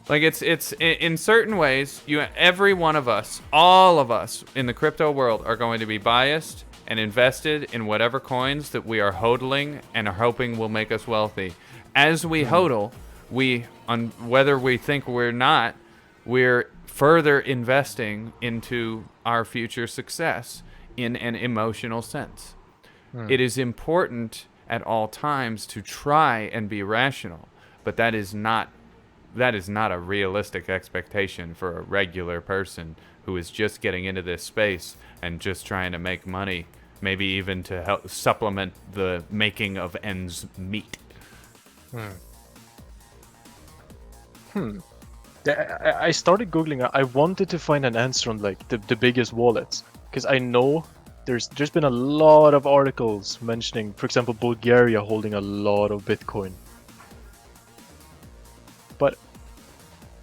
Like it's in certain ways, every one of us, all of us in the crypto world are going to be biased and invested in whatever coins that we are hodling and are hoping will make us wealthy. As we hodl, whether we think we're not, we're further investing into our future success in an emotional sense. It is important at all times to try and be rational, but that is not a realistic expectation for a regular person who is just getting into this space and just trying to make money, maybe even to help supplement the making of ends meet. I started Googling. I wanted to find an answer on like the biggest wallets, because I know there's been a lot of articles mentioning, for example, Bulgaria holding a lot of Bitcoin. But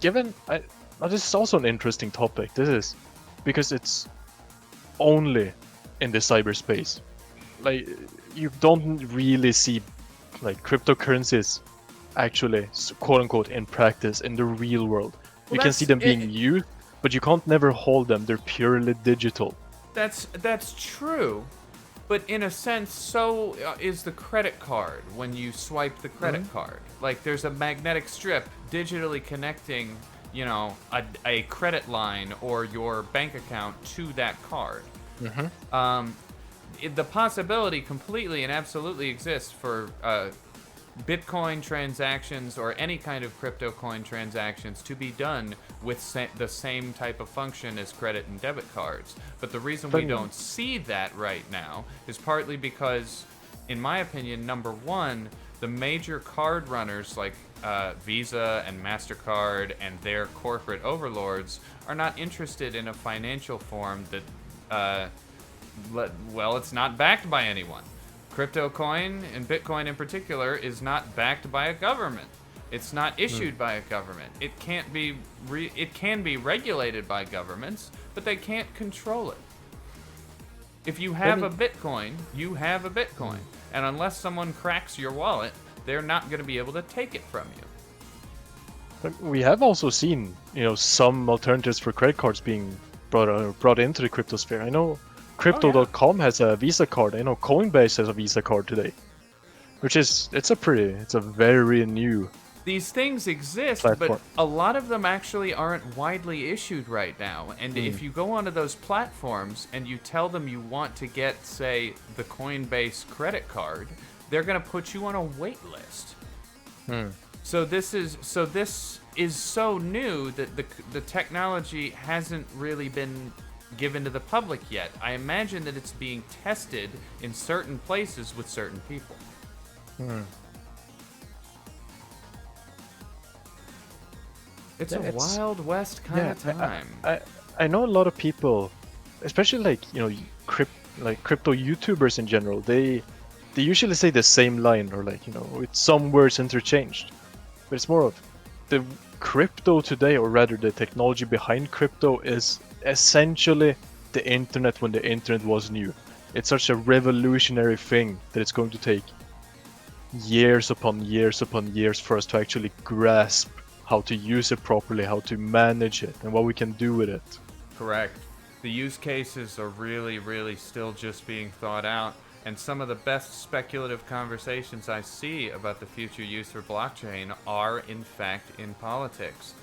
given now this is also an interesting topic. This is because it's only in the cyberspace. Like you don't really see like cryptocurrencies actually, quote unquote, in practice in the real world. You can see them being used, but you can't never hold them. They're purely digital. That's true, but in a sense, so is the credit card when you swipe the credit card. Like there's a magnetic strip digitally connecting, a credit line or your bank account to that card. The possibility completely and absolutely exists for Bitcoin transactions or any kind of crypto coin transactions to be done with the same type of function as credit and debit cards. But the reason we don't see that right now is partly because, in my opinion, number one, the major card runners like Visa and MasterCard and their corporate overlords are not interested in a financial form that, it's not backed by anyone. Crypto coin, and Bitcoin in particular, is not backed by a government. It's not issued by a government. It can't be. It can be regulated by governments, but they can't control it. If you have a Bitcoin, you have a Bitcoin, and unless someone cracks your wallet, they're not going to be able to take it from you. But we have also seen, some alternatives for credit cards being brought into the crypto sphere. I know. Crypto.com has a Visa card. I know Coinbase has a Visa card today, it's a very new. These things exist, platform. But a lot of them actually aren't widely issued right now. And if you go onto those platforms and you tell them you want to get, say, the Coinbase credit card, they're going to put you on a wait list. So this is so new that the technology hasn't really been given to the public yet. I imagine that it's being tested in certain places with certain people. It's a Wild West kind of time. I know a lot of people, especially crypto YouTubers in general. They usually say the same line or with some words interchanged, but it's more of the crypto today, or rather the technology behind crypto, is essentially the internet when the internet was new. It's such a revolutionary thing that it's going to take years upon years upon years for us to actually grasp how to use it properly, how to manage it, and what we can do with it. Correct. The use cases are really, really still just being thought out, and some of the best speculative conversations I see about the future use for blockchain are, in fact, in politics.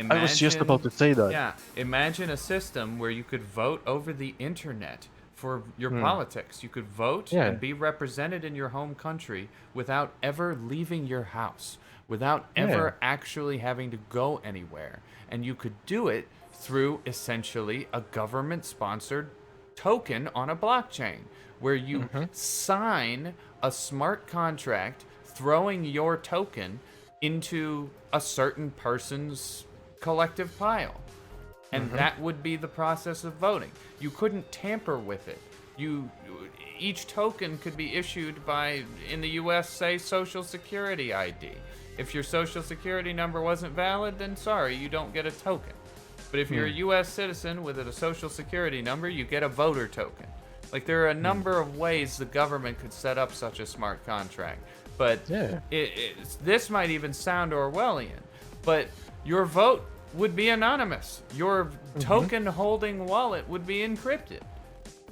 I was just about to say that. Yeah, imagine a system where you could vote over the internet for your politics. You could vote and be represented in your home country without ever leaving your house, without ever actually having to go anywhere. And you could do it through essentially a government-sponsored token on a blockchain, where you sign a smart contract throwing your token into a certain person's collective pile. And that would be the process of voting. You couldn't tamper with it. Each token could be issued by, in the US, say, Social Security ID. If your Social Security number wasn't valid, then sorry, you don't get a token. But if you're a US citizen with a Social Security number, you get a voter token. Like, there are a number of ways the government could set up such a smart contract. But this might even sound Orwellian, but your vote would be anonymous. Your token-holding wallet would be encrypted.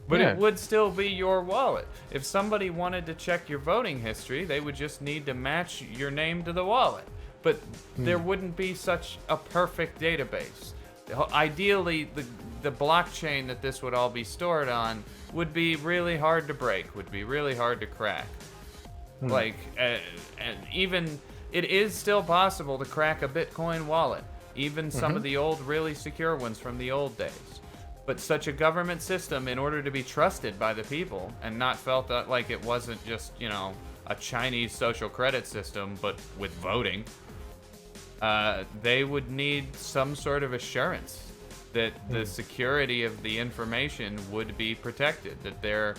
But it would still be your wallet. If somebody wanted to check your voting history, they would just need to match your name to the wallet. But there wouldn't be such a perfect database. Ideally, the blockchain that this would all be stored on would be really hard to break, would be really hard to crack. Like, and even, it is still possible to crack a Bitcoin wallet, even some of the old, really secure ones from the old days. But such a government system, in order to be trusted by the people and not felt like it wasn't just, a Chinese social credit system, but with voting, they would need some sort of assurance that the security of the information would be protected, that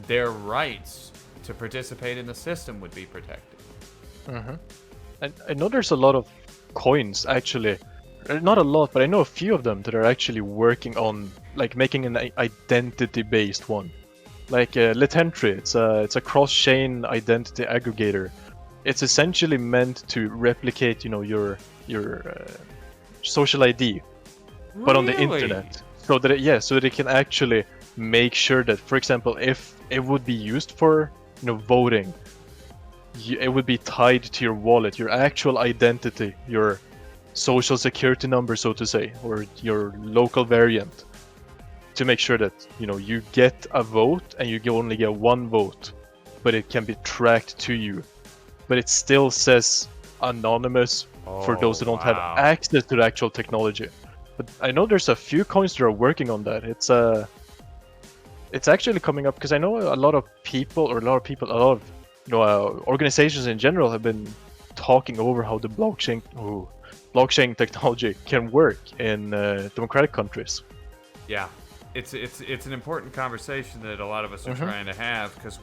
their rights to participate in the system would be protected. I know there's a lot of coins, actually. Not a lot, but I know a few of them that are actually working on, like, making an identity-based one. Like Litentry, it's a cross-chain identity aggregator. It's essentially meant to replicate, your social ID, but on the internet, so that it can actually make sure that, for example, if it would be used for, voting, it would be tied to your wallet, your actual identity, your social security number, so to say, or your local variant, to make sure that you get a vote and you only get one vote, but it can be tracked to you, but it still says anonymous for those who don't have access to the actual technology. But I know there's a few coins that are working on that. It's actually coming up because I know a lot of organizations in general have been talking over how the blockchain technology can work in democratic countries. Yeah, it's an important conversation that a lot of us are trying to have, because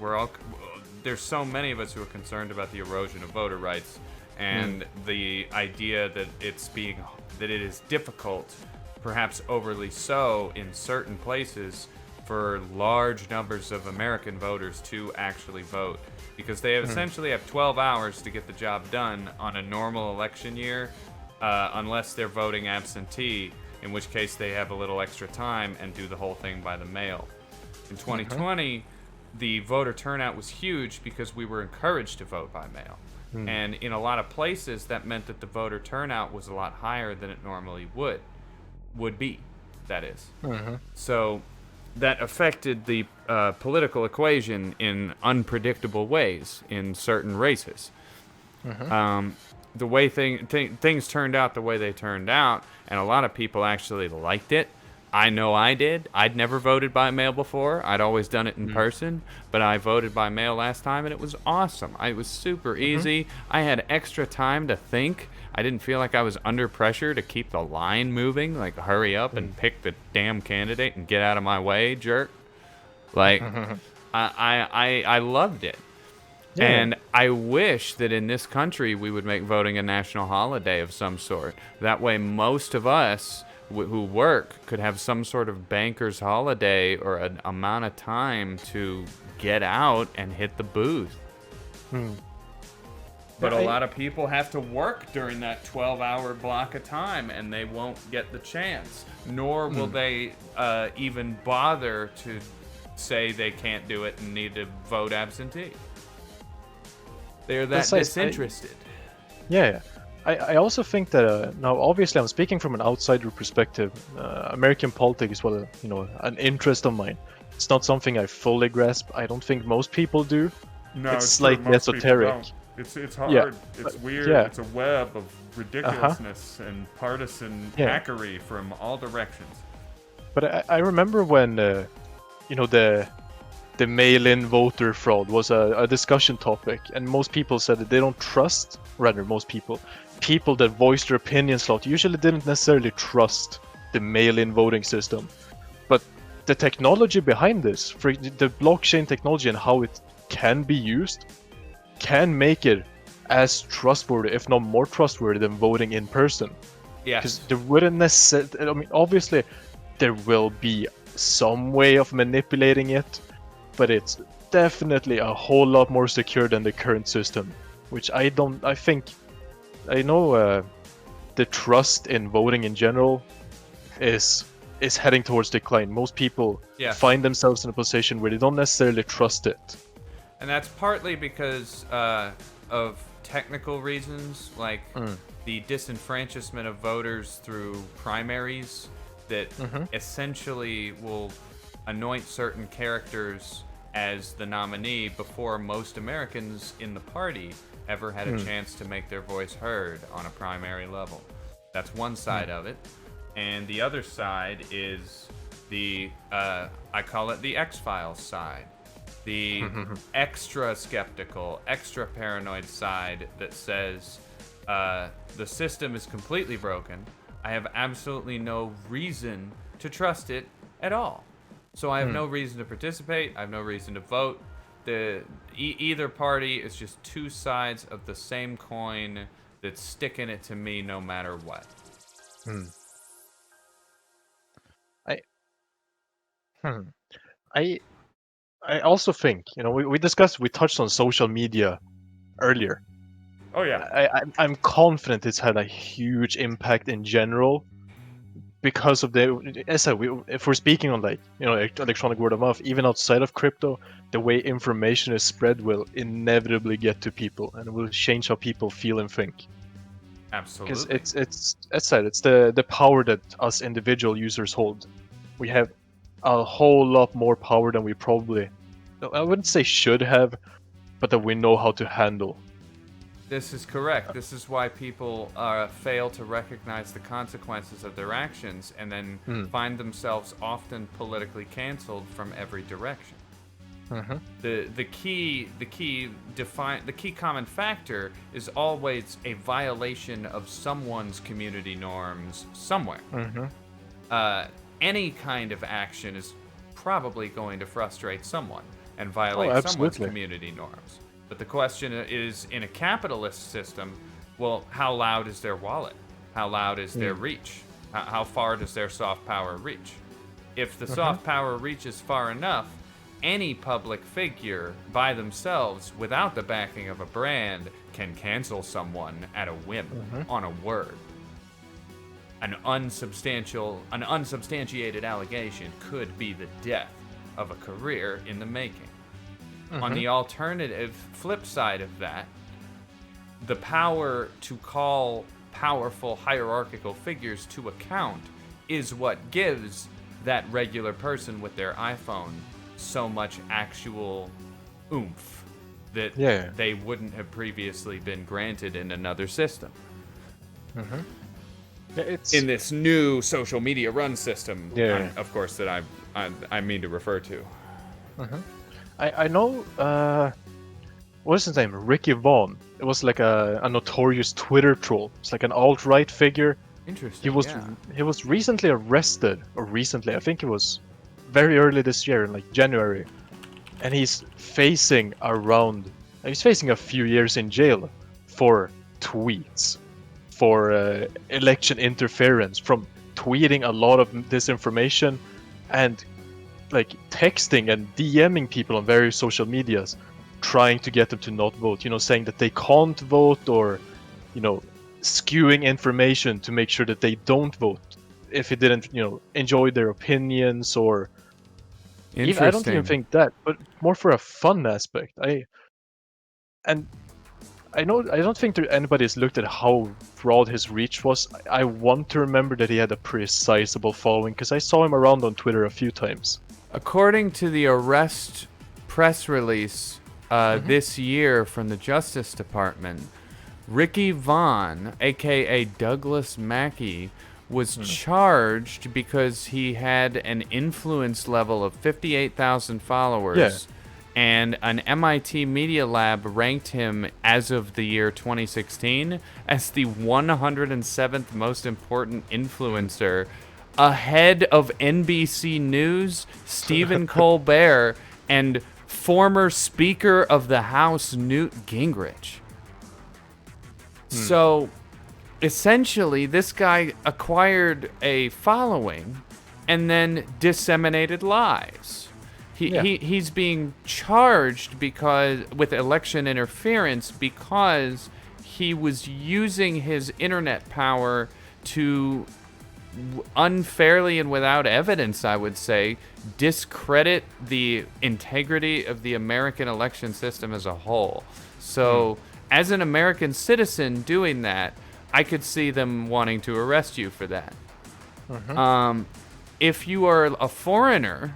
there's so many of us who are concerned about the erosion of voter rights and the idea that it is difficult, perhaps overly so, in certain places for large numbers of American voters to actually vote, because they essentially have 12 hours to get the job done on a normal election year, unless they're voting absentee, in which case they have a little extra time and do the whole thing by the mail. In 2020, the voter turnout was huge because we were encouraged to vote by mail. And in a lot of places, that meant that the voter turnout was a lot higher than it normally would be, that is. So that affected the political equation in unpredictable ways in certain races. The way things turned out the way they turned out, and a lot of people actually liked it. I know I did. I'd never voted by mail before. I'd always done it in person, but I voted by mail last time, and it was awesome. It was super easy. I had extra time to think. I didn't feel like I was under pressure to keep the line moving, like hurry up and pick the damn candidate and get out of my way, jerk. Like, I loved it. Yeah. And I wish that in this country we would make voting a national holiday of some sort. That way most of us who work could have some sort of banker's holiday or an amount of time to get out and hit the booth. But a lot of people have to work during that 12-hour block of time, and they won't get the chance. Nor will they even bother to say they can't do it and need to vote absentee. They're that disinterested. I also think that now, obviously, I'm speaking from an outsider perspective. American politics is, well, an interest of mine. It's not something I fully grasp. I don't think most people do. No, it's slightly esoteric. It's hard. Yeah. It's weird. Yeah. It's a web of ridiculousness and partisan hackery from all directions. But I remember when the mail-in voter fraud was a discussion topic, and most people said that they don't trust. Rather, most people that voiced their opinions a lot usually didn't necessarily trust the mail-in voting system. But the technology behind this, for the blockchain technology and how it can be used, can make it as trustworthy, if not more trustworthy, than voting in person. Yes. Because there wouldn't necessarily... I mean, obviously, there will be some way of manipulating it, but it's definitely a whole lot more secure than the current system. Which I know the trust in voting in general is heading towards decline. Most people find themselves in a position where they don't necessarily trust it. And that's partly because of technical reasons, like the disenfranchisement of voters through primaries that essentially will anoint certain characters as the nominee before most Americans in the party ever had a chance to make their voice heard on a primary level. That's one side of it. And the other side is the, I call it the X-Files side. The extra skeptical, extra paranoid side that says the system is completely broken. I have absolutely no reason to trust it at all. So I have no reason to participate. I have no reason to vote. Either party is just two sides of the same coin that's sticking it to me no matter what. I also think, we touched on social media earlier. Oh yeah. I'm confident it's had a huge impact in general because of if we're speaking on electronic word of mouth, even outside of crypto, the way information is spread will inevitably get to people and it will change how people feel and think. Absolutely. Because it's the power that us individual users hold. We have a whole lot more power than we probably, I wouldn't say should have, but that we know how to handle. This is correct. This is why people fail to recognize the consequences of their actions and then find themselves often politically canceled from every direction. The key common factor is always a violation of someone's community norms somewhere. Any kind of action is probably going to frustrate someone and violate someone's community norms. But the question is, in a capitalist system, well, how loud is their wallet? How loud is their reach? How far does their soft power reach? If the soft power reaches far enough, any public figure by themselves, without the backing of a brand, can cancel someone at a whim, on a word. An unsubstantiated allegation could be the death of a career in the making. On the alternative flip side of that, the power to call powerful hierarchical figures to account is what gives that regular person with their iPhone so much actual oomph that they wouldn't have previously been granted in another system. In this new social media run system, of course, that I mean to refer to. I know, what's his name? Ricky Vaughn. It was like a notorious Twitter troll. It's like an alt-right figure. Interesting. He was recently arrested, I think it was very early this year, in like January, and he's facing a few years in jail for tweets, for election interference, from tweeting a lot of disinformation, and like texting and DMing people on various social medias trying to get them to not vote, saying that they can't vote, or, skewing information to make sure that they don't vote if he didn't, enjoy their opinions, or even, I don't even think that, but more for a fun aspect. I don't think anybody's looked at how broad his reach was. I want to remember that he had a pretty sizable following, because I saw him around on Twitter a few times. According to the arrest press release this year from the Justice Department, Ricky Vaughn, aka Douglas Mackey, was charged because he had an influence level of 58,000 followers. Yeah. And an MIT Media Lab ranked him, as of the year 2016, as the 107th most important influencer, ahead of NBC News, Stephen Colbert, and former Speaker of the House Newt Gingrich. So, essentially, this guy acquired a following and then disseminated lies. He's being charged with election interference because he was using his internet power to unfairly and without evidence, I would say, discredit the integrity of the American election system as a whole. So, as an American citizen doing that, I could see them wanting to arrest you for that. If you are a foreigner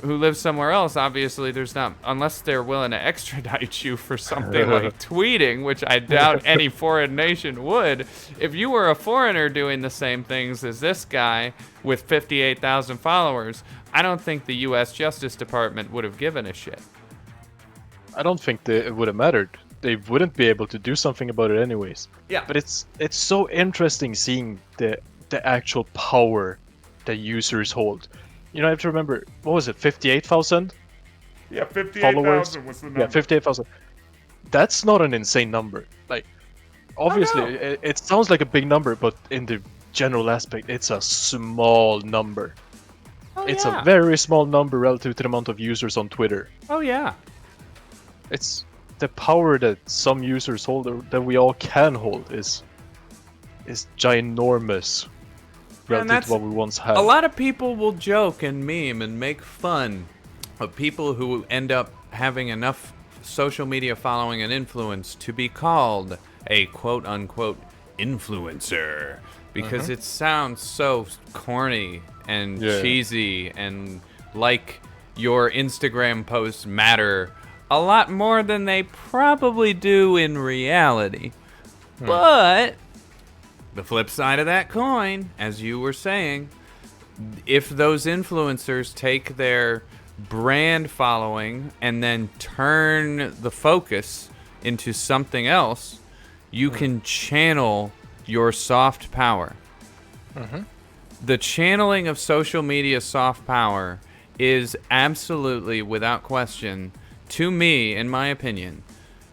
who lives somewhere else, obviously there's not, unless they're willing to extradite you for something like tweeting, which I doubt any foreign nation would. If you were a foreigner doing the same things as this guy with 58,000 followers, I don't think the U.S. Justice Department would have given a shit. I don't think it would have mattered. They wouldn't be able to do something about it anyways. Yeah. But it's so interesting seeing the actual power that users hold. I have to remember, what was it, 58,000? Yeah, 58,000 was the number. Yeah, 58,000. That's not an insane number. Like, obviously, it sounds like a big number, but in the general aspect, it's a small number. It's a very small number relative to the amount of users on Twitter. Oh, yeah. It's the power that some users hold, or that we all can hold, is ginormous. Relative to what we once had. A lot of people will joke and meme and make fun of people who end up having enough social media following and influence to be called a quote-unquote influencer, because it sounds so corny and cheesy, and like your Instagram posts matter a lot more than they probably do in reality. But the flip side of that coin, as you were saying, if those influencers take their brand following and then turn the focus into something else, you can channel your soft power. The channeling of social media soft power is absolutely, without question, to me, in my opinion,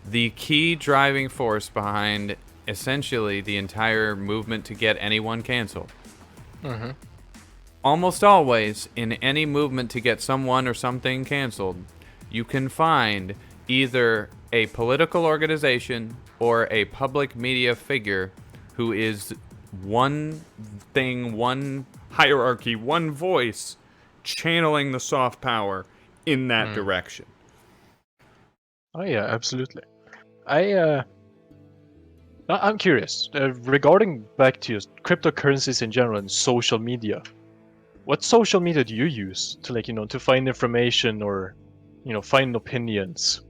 the key driving force behind essentially the entire movement to get anyone canceled. Almost always, in any movement to get someone or something canceled, you can find either a political organization or a public media figure who is one thing, one hierarchy, one voice, channeling the soft power in that direction. Oh yeah, absolutely. I'm curious, regarding back to cryptocurrencies in general and social media. What social media do you use to to find information or, find opinions?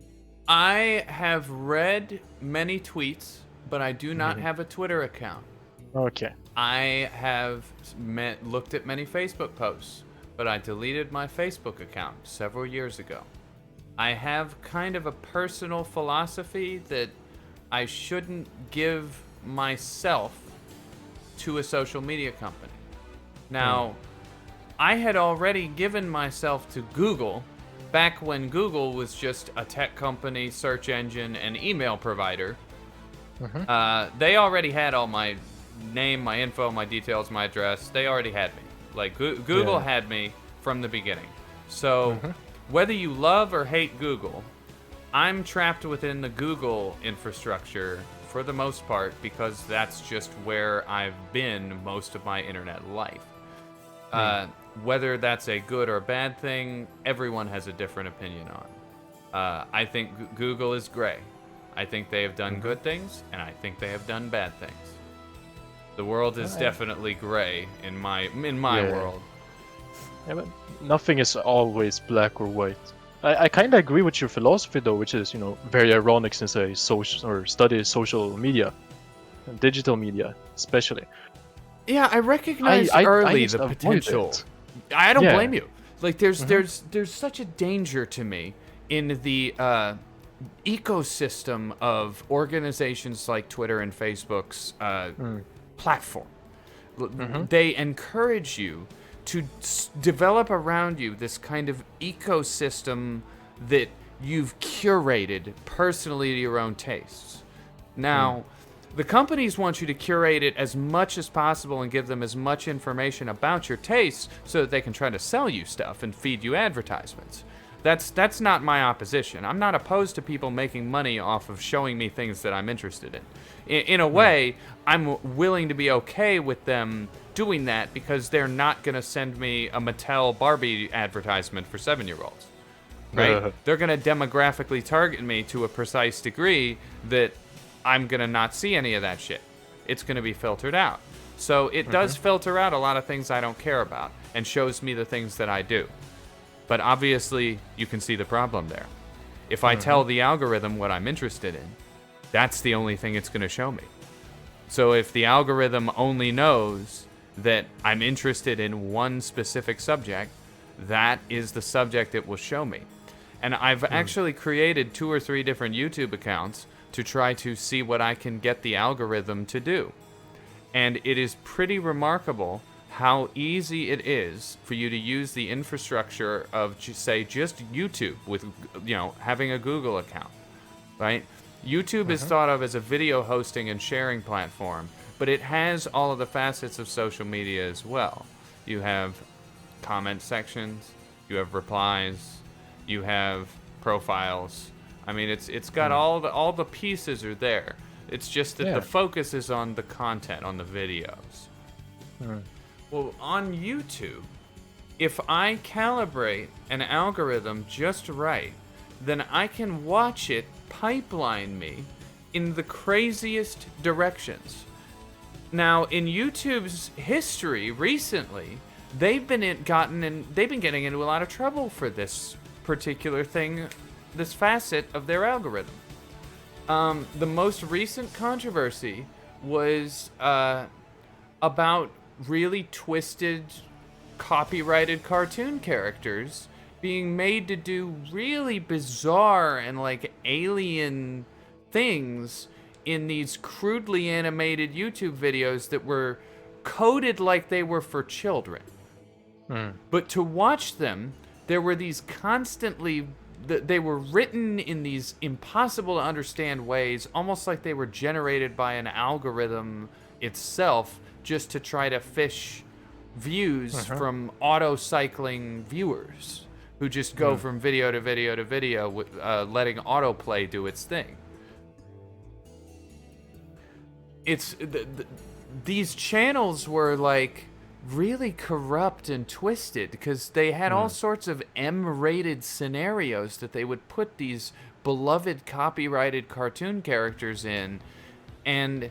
I have read many tweets, but I do not have a Twitter account. Okay. I have looked at many Facebook posts, but I deleted my Facebook account several years ago. I have kind of a personal philosophy that I shouldn't give myself to a social media company. Now, I had already given myself to Google back when Google was just a tech company, search engine, and email provider. They already had all my name, my info, my details, my address. They already had me. Like, Google had me from the beginning. So, whether you love or hate Google, I'm trapped within the Google infrastructure for the most part because that's just where I've been most of my internet life. Whether that's a good or bad thing, everyone has a different opinion on. I think Google is gray. I think they have done good things, and I think they have done bad things. The world is definitely gray in my world. Yeah, but nothing is always black or white. I kind of agree with your philosophy though, which is, very ironic since I study social media, digital media especially. Yeah, I recognized early the potential. I don't blame you. Like there's such a danger to me in the ecosystem of organizations like Twitter and Facebook's platform. They encourage you to develop around you this kind of ecosystem that you've curated personally to your own tastes. Now, the companies want you to curate it as much as possible and give them as much information about your tastes so that they can try to sell you stuff and feed you advertisements. That's not my opposition. I'm not opposed to people making money off of showing me things that I'm interested in. In a way, I'm willing to be okay with them doing that because they're not going to send me a Mattel Barbie advertisement for 7-year-olds. Right? They're going to demographically target me to a precise degree that I'm going to not see any of that shit. It's going to be filtered out. So it does filter out a lot of things I don't care about and shows me the things that I do. But obviously, you can see the problem there. If I tell the algorithm what I'm interested in, that's the only thing it's going to show me. So if the algorithm only knows that I'm interested in one specific subject, that is the subject it will show me. And I've actually created 2 or 3 different YouTube accounts to try to see what I can get the algorithm to do. And it is pretty remarkable how easy it is for you to use the infrastructure of, say, just YouTube with, having a Google account, right? YouTube is thought of as a video hosting and sharing platform, but it has all of the facets of social media as well. You have comment sections, you have replies, you have profiles. I mean, it's got all the pieces are there. It's just that the focus is on the content, on the videos. Well, on YouTube, if I calibrate an algorithm just right, then I can watch it pipeline me in the craziest directions. Now, in YouTube's history recently, they've been getting into a lot of trouble for this particular thing, this facet of their algorithm. The most recent controversy was about really twisted, copyrighted cartoon characters being made to do really bizarre and alien things in these crudely animated YouTube videos that were coded like they were for children. But to watch them, there were these they were written in these impossible to understand ways, almost like they were generated by an algorithm itself just to try to fish views from auto-cycling viewers who just go from video to video to video, letting autoplay do its thing. These channels were really corrupt and twisted because they had all sorts of M-rated scenarios that they would put these beloved copyrighted cartoon characters in, and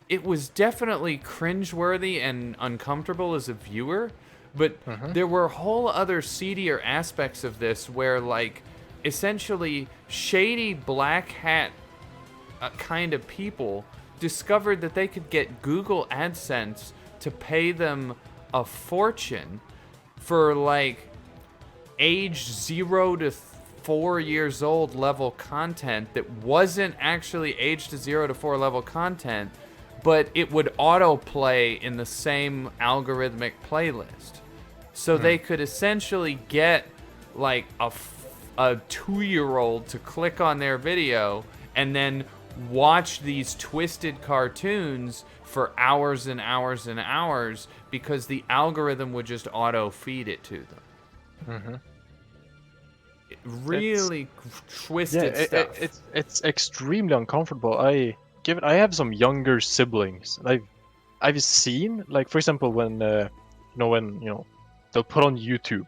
it was definitely cringeworthy and uncomfortable as a viewer, but there were whole other seedier aspects of this where essentially shady black hat kind of people discovered that they could get Google AdSense to pay them a fortune for age 0 to 4 years old level content that wasn't actually age to 0 to 4 level content, but it would autoplay in the same algorithmic playlist. So they could essentially get a 2-year-old to click on their video and then watch these twisted cartoons for hours and hours and hours because the algorithm would just auto feed it to them. really twisted stuff. It's extremely uncomfortable. I have some younger siblings, and I've seen, like, for example, when they'll put on YouTube,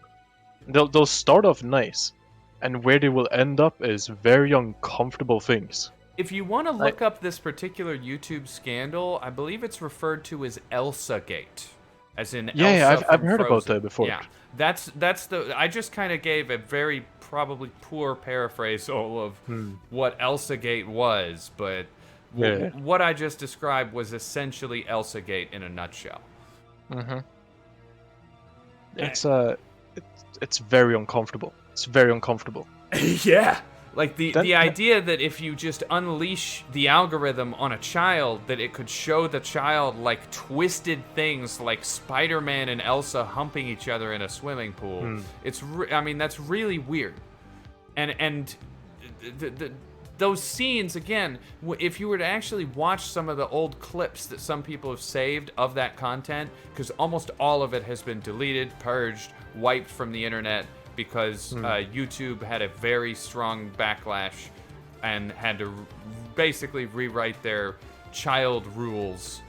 they'll start off nice, and where they will end up is very uncomfortable things. If you want to look up this particular YouTube scandal, I believe it's referred to as Elsa-gate, as in Elsa I've from heard about Frozen. that before. Yeah, that's the. I just kind of gave a very probably poor paraphrase of what Elsa-gate was, but what I just described was essentially Elsa-gate in a nutshell. Mm-hmm. It's very uncomfortable. It's very uncomfortable. Yeah. Like the idea that if you just unleash the algorithm on a child, that it could show the child like twisted things like Spider-Man and Elsa humping each other in a swimming pool. I mean, that's really weird. And those scenes, again, if you were to actually watch some of the old clips that some people have saved of that content, because almost all of it has been deleted, purged, wiped from the internet, because YouTube had a very strong backlash and had to basically rewrite their child rules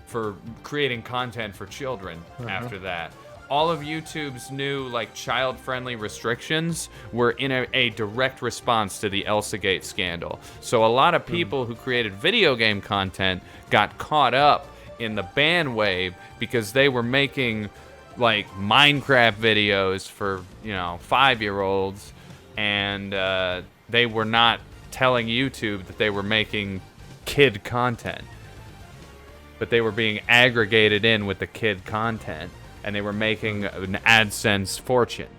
for creating content for children after that. All of YouTube's new like child-friendly restrictions were in a direct response to the Elsa-gate scandal. So a lot of people who created video game content got caught up in the ban wave because they were making like Minecraft videos for 5-year-olds, and they were not telling YouTube that they were making kid content, but they were being aggregated in with the kid content, and they were making an AdSense fortune.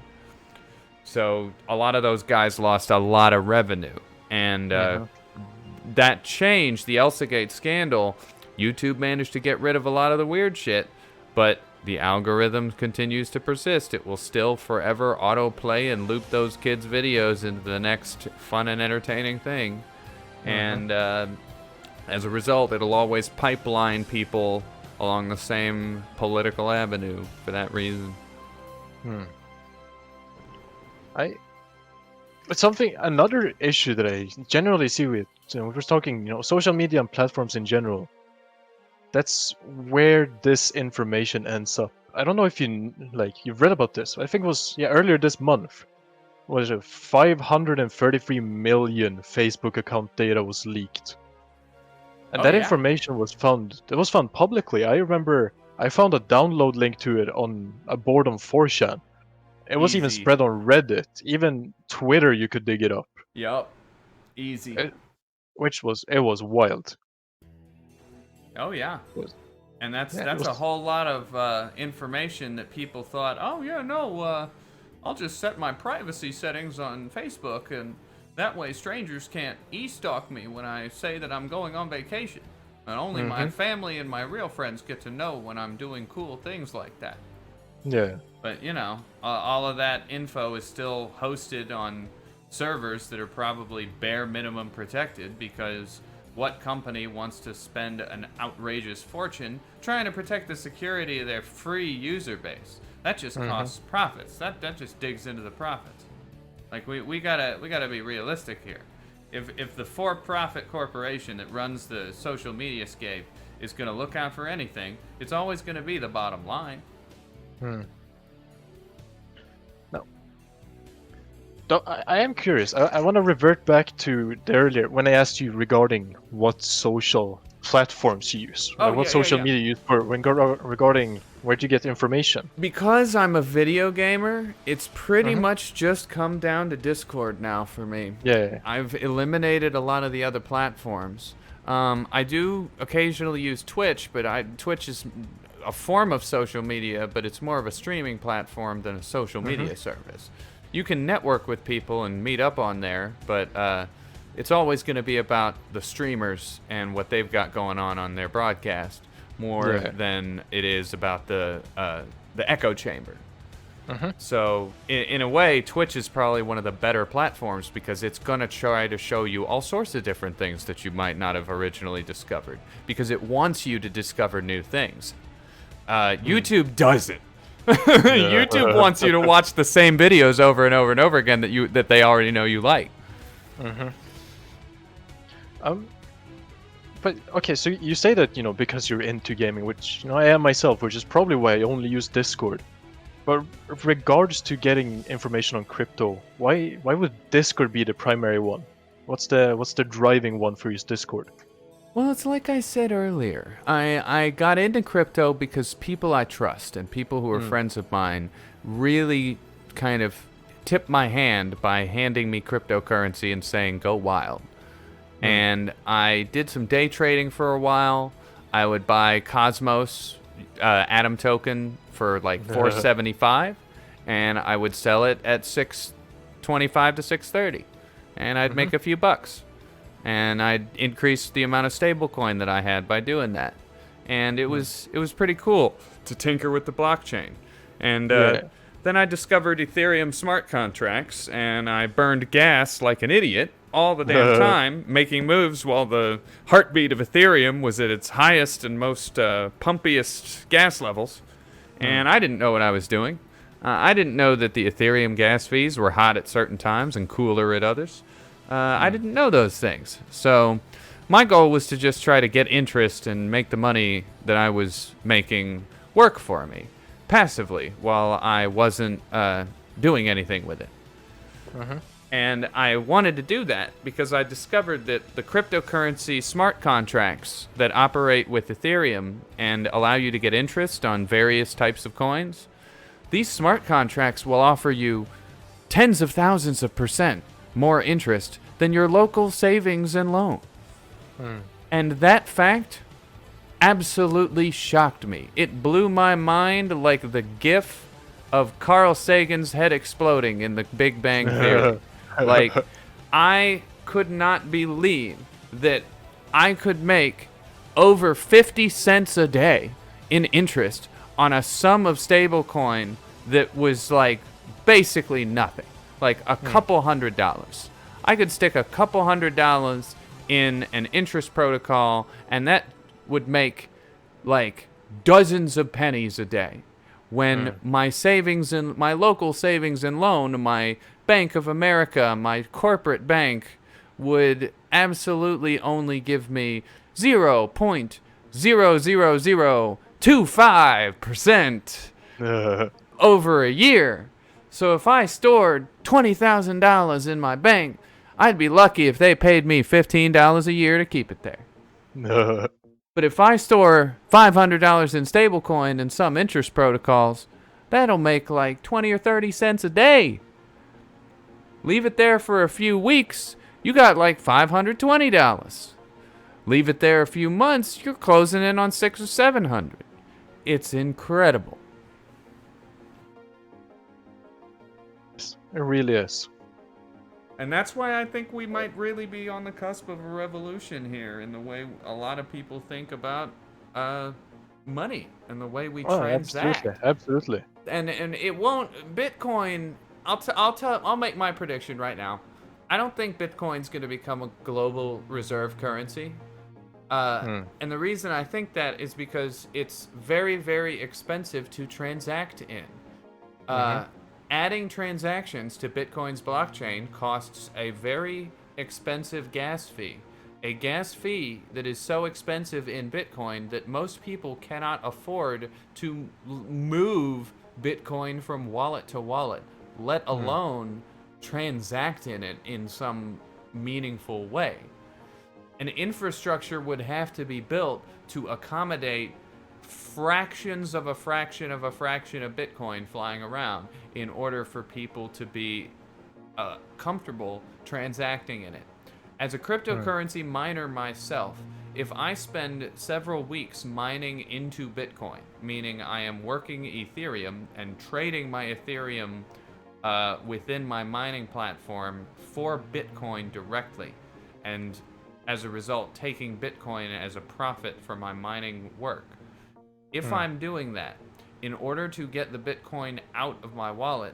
So a lot of those guys lost a lot of revenue, and that changed. The Elsa-gate scandal, YouTube managed to get rid of a lot of the weird shit, but the algorithm continues to persist. It will still forever autoplay and loop those kids' videos into the next fun and entertaining thing. And as a result, it'll always pipeline people along the same political avenue for that reason. Another issue that I generally see with, we're talking, social media and platforms in general, that's where this information ends up. I don't know if you've read about this. I think it was earlier this month. Was it 533 million Facebook account data was leaked, and information was found. It was found publicly. I remember I found a download link to it on a board on 4chan. It was even spread on Reddit. Even Twitter, you could dig it up. Yup, easy. It was wild. Oh yeah, and that's a whole lot of information that people thought, I'll just set my privacy settings on Facebook, and that way strangers can't e-stalk me when I say that I'm going on vacation, and only my family and my real friends get to know when I'm doing cool things like that. Yeah. But all of that info is still hosted on servers that are probably bare minimum protected, because what company wants to spend an outrageous fortune trying to protect the security of their free user base? That just costs profits. That just digs into the profits. Like we gotta be realistic here. If the for-profit corporation that runs the social media scape is gonna look out for anything, it's always gonna be the bottom line. No, I am curious. I want to revert back to the earlier when I asked you regarding what social platforms you use. What social media you use for regarding where do you get information? Because I'm a video gamer, it's pretty much just come down to Discord now for me. Yeah. I've eliminated a lot of the other platforms. I do occasionally use Twitch, but Twitch is a form of social media, but it's more of a streaming platform than a social media service. You can network with people and meet up on there, but it's always going to be about the streamers and what they've got going on their broadcast more than it is about the echo chamber. So in a way, Twitch is probably one of the better platforms because it's going to try to show you all sorts of different things that you might not have originally discovered, because it wants you to discover new things. YouTube doesn't. YouTube wants you to watch the same videos over and over and over again that they already know you like. But okay, so you say that, because you're into gaming, which, I am myself, which is probably why I only use Discord. But regards to getting information on crypto, why would Discord be the primary one? What's the driving one for your Discord? Well, it's like I said earlier. I got into crypto because people I trust and people who are friends of mine really kind of tipped my hand by handing me cryptocurrency and saying, go wild. And I did some day trading for a while. I would buy Cosmos Atom token for like $4.75, and I would sell it at $6.25 to $6.30, and I'd make a few bucks. And I'd increase the amount of stablecoin that I had by doing that. And it was pretty cool to tinker with the blockchain. And then I discovered Ethereum smart contracts, and I burned gas like an idiot all the damn time, making moves while the heartbeat of Ethereum was at its highest and most pumpiest gas levels. And I didn't know what I was doing. I didn't know that the Ethereum gas fees were hot at certain times and cooler at others. I didn't know those things. So my goal was to just try to get interest and make the money that I was making work for me passively while I wasn't doing anything with it. And I wanted to do that because I discovered that the cryptocurrency smart contracts that operate with Ethereum and allow you to get interest on various types of coins, these smart contracts will offer you tens of thousands of % more interest than your local savings and loan. And that fact absolutely shocked me. It blew my mind like the gif of Carl Sagan's head exploding in the Big Bang Theory. Like, I could not believe that I could make over 50 cents a day in interest on a sum of stablecoin that was like basically nothing, like a couple $100. I could stick a couple $100 in an interest protocol, and that would make like dozens of pennies a day. When my savings and my local savings and loan, my Bank of America, my corporate bank, would absolutely only give me 0.00025% over a year. So if I stored $20,000 in my bank, I'd be lucky if they paid me $15 a year to keep it there. But if I store $500 in stablecoin and some interest protocols, that'll make like 20 or 30 cents a day. Leave it there for a few weeks, you got like $520. Leave it there a few months, you're closing in on $600 or $700. It's incredible. It really is. And that's why I think we might really be on the cusp of a revolution here in the way a lot of people think about money and the way we transact. Absolutely. And it won't. Bitcoin. I'll make my prediction right now. I don't think Bitcoin's going to become a global reserve currency. And the reason I think that is because it's very, very expensive to transact in. Adding transactions to Bitcoin's blockchain costs a very expensive gas fee. A gas fee that is so expensive in Bitcoin that most people cannot afford to move Bitcoin from wallet to wallet, let alone transact in it in some meaningful way. An infrastructure would have to be built to accommodate fractions of a fraction of a fraction of Bitcoin flying around in order for people to be comfortable transacting in it. As a cryptocurrency miner myself, if I spend several weeks mining into Bitcoin, meaning I am working Ethereum and trading my Ethereum within my mining platform for Bitcoin directly, and as a result taking Bitcoin as a profit for my mining work, if I'm doing that, in order to get the Bitcoin out of my wallet,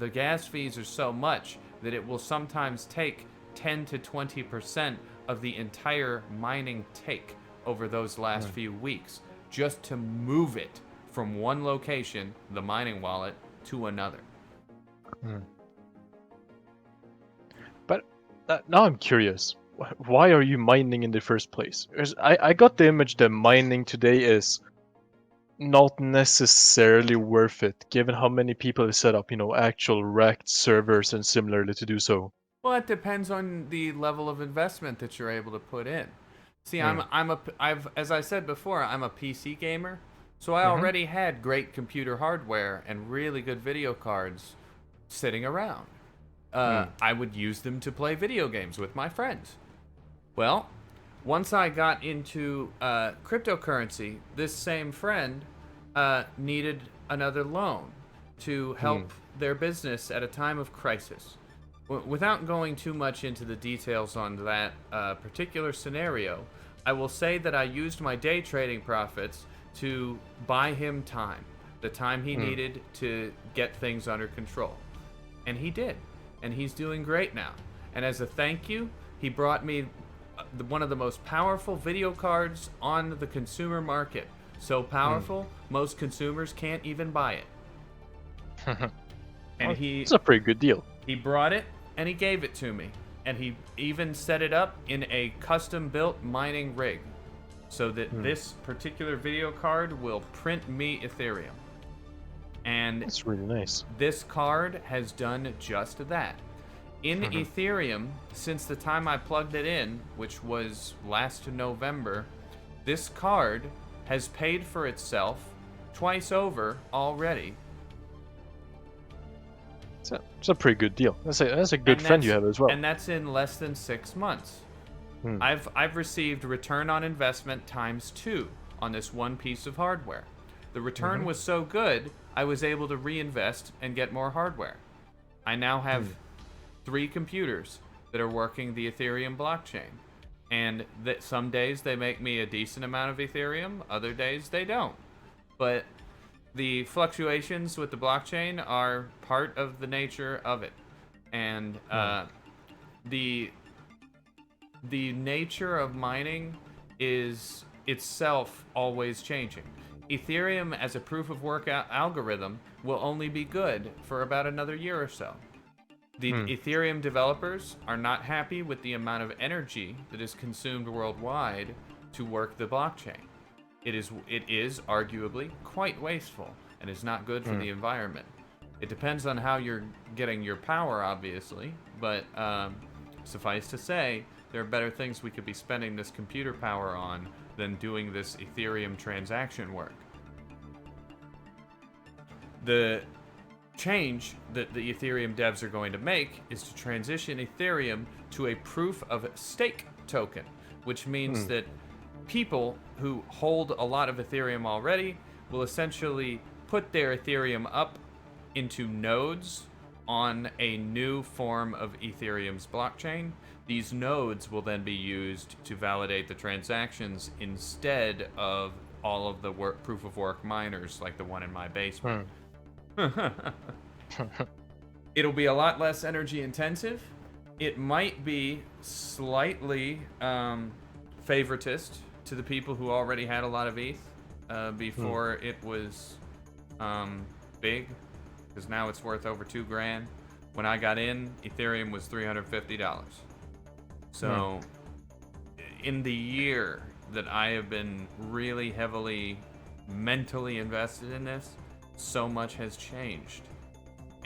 the gas fees are so much that it will sometimes take 10 to 20% of the entire mining take over those last few weeks just to move it from one location, the mining wallet, to another. But now I'm curious. Why are you mining in the first place? 'Cause I got the image that mining today is not necessarily worth it, given how many people have set up, actual racked servers and similarly to do so. Well, it depends on the level of investment that you're able to put in. See, as I said before, I'm a PC gamer, so I already had great computer hardware and really good video cards sitting around. I would use them to play video games with my friends. Well, once I got into cryptocurrency, this same friend needed another loan to help their business at a time of crisis. Without going too much into the details on that particular scenario, I will say that I used my day trading profits to buy him time, the time he needed to get things under control. And he did. And he's doing great now. And as a thank you, he brought me one of the most powerful video cards on the consumer market. So powerful, most consumers can't even buy it. And It's a pretty good deal. he brought it and he gave it to me. And he even set it up in a custom-built mining rig so that this particular video card will print me Ethereum. And That's really nice. this card has done just that. In Ethereum, since the time I plugged it in, which was last November, this card has paid for itself twice over already. It's a pretty good deal. That's a good friend you have as well. And that's in less than 6 months. I've received return on investment ×2 on this one piece of hardware. The return was so good, I was able to reinvest and get more hardware. I now have 3 computers that are working the Ethereum blockchain. And that some days they make me a decent amount of Ethereum, other days they don't. But the fluctuations with the blockchain are part of the nature of it. And the nature of mining is itself always changing. Ethereum as a proof of work algorithm will only be good for about another year or so. The Ethereum developers are not happy with the amount of energy that is consumed worldwide to work the blockchain. It is arguably quite wasteful and is not good for the environment. It depends on how you're getting your power, obviously, but suffice to say, there are better things we could be spending this computer power on than doing this Ethereum transaction work. The change that the Ethereum devs are going to make is to transition Ethereum to a proof of stake token, which means that people who hold a lot of Ethereum already will essentially put their Ethereum up into nodes on a new form of Ethereum's blockchain. These nodes will then be used to validate the transactions instead of all of the proof of work miners like the one in my basement. It'll be a lot less energy intensive. It might be slightly favoritist to the people who already had a lot of ETH before it was big, because now it's worth over $2,000. When I got in, Ethereum was $350. So in the year that I have been really heavily mentally invested in this, so much has changed.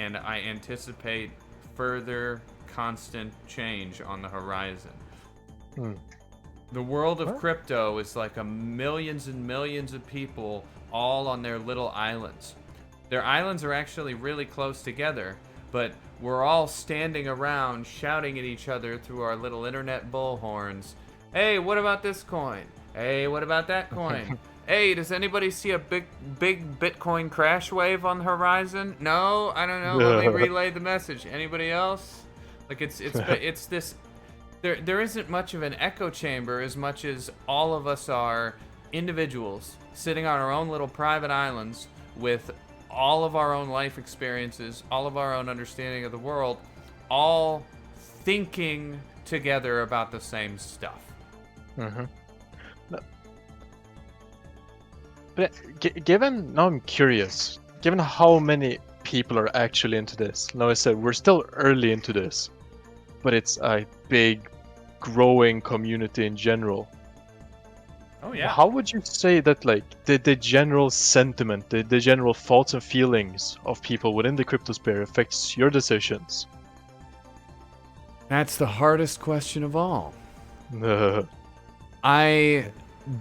And I anticipate further constant change on the horizon. The world of crypto is like millions and millions of people all on their little islands. Their islands are actually really close together, but we're all standing around shouting at each other through our little internet bullhorns. Hey, what about this coin? Hey, what about that coin? Hey, does anybody see a big Bitcoin crash wave on the horizon? No, I don't know. Let me relay the message. Anybody else? Like it's this. There isn't much of an echo chamber as much as all of us are individuals sitting on our own little private islands with all of our own life experiences, all of our own understanding of the world, all thinking together about the same stuff. But given now, I'm curious. Given how many people are actually into this, now I said we're still early into this, but it's a big, growing community in general. Oh yeah. How would you say that, like, the general sentiment, the general thoughts and feelings of people within the cryptosphere affects your decisions? That's the hardest question of all. I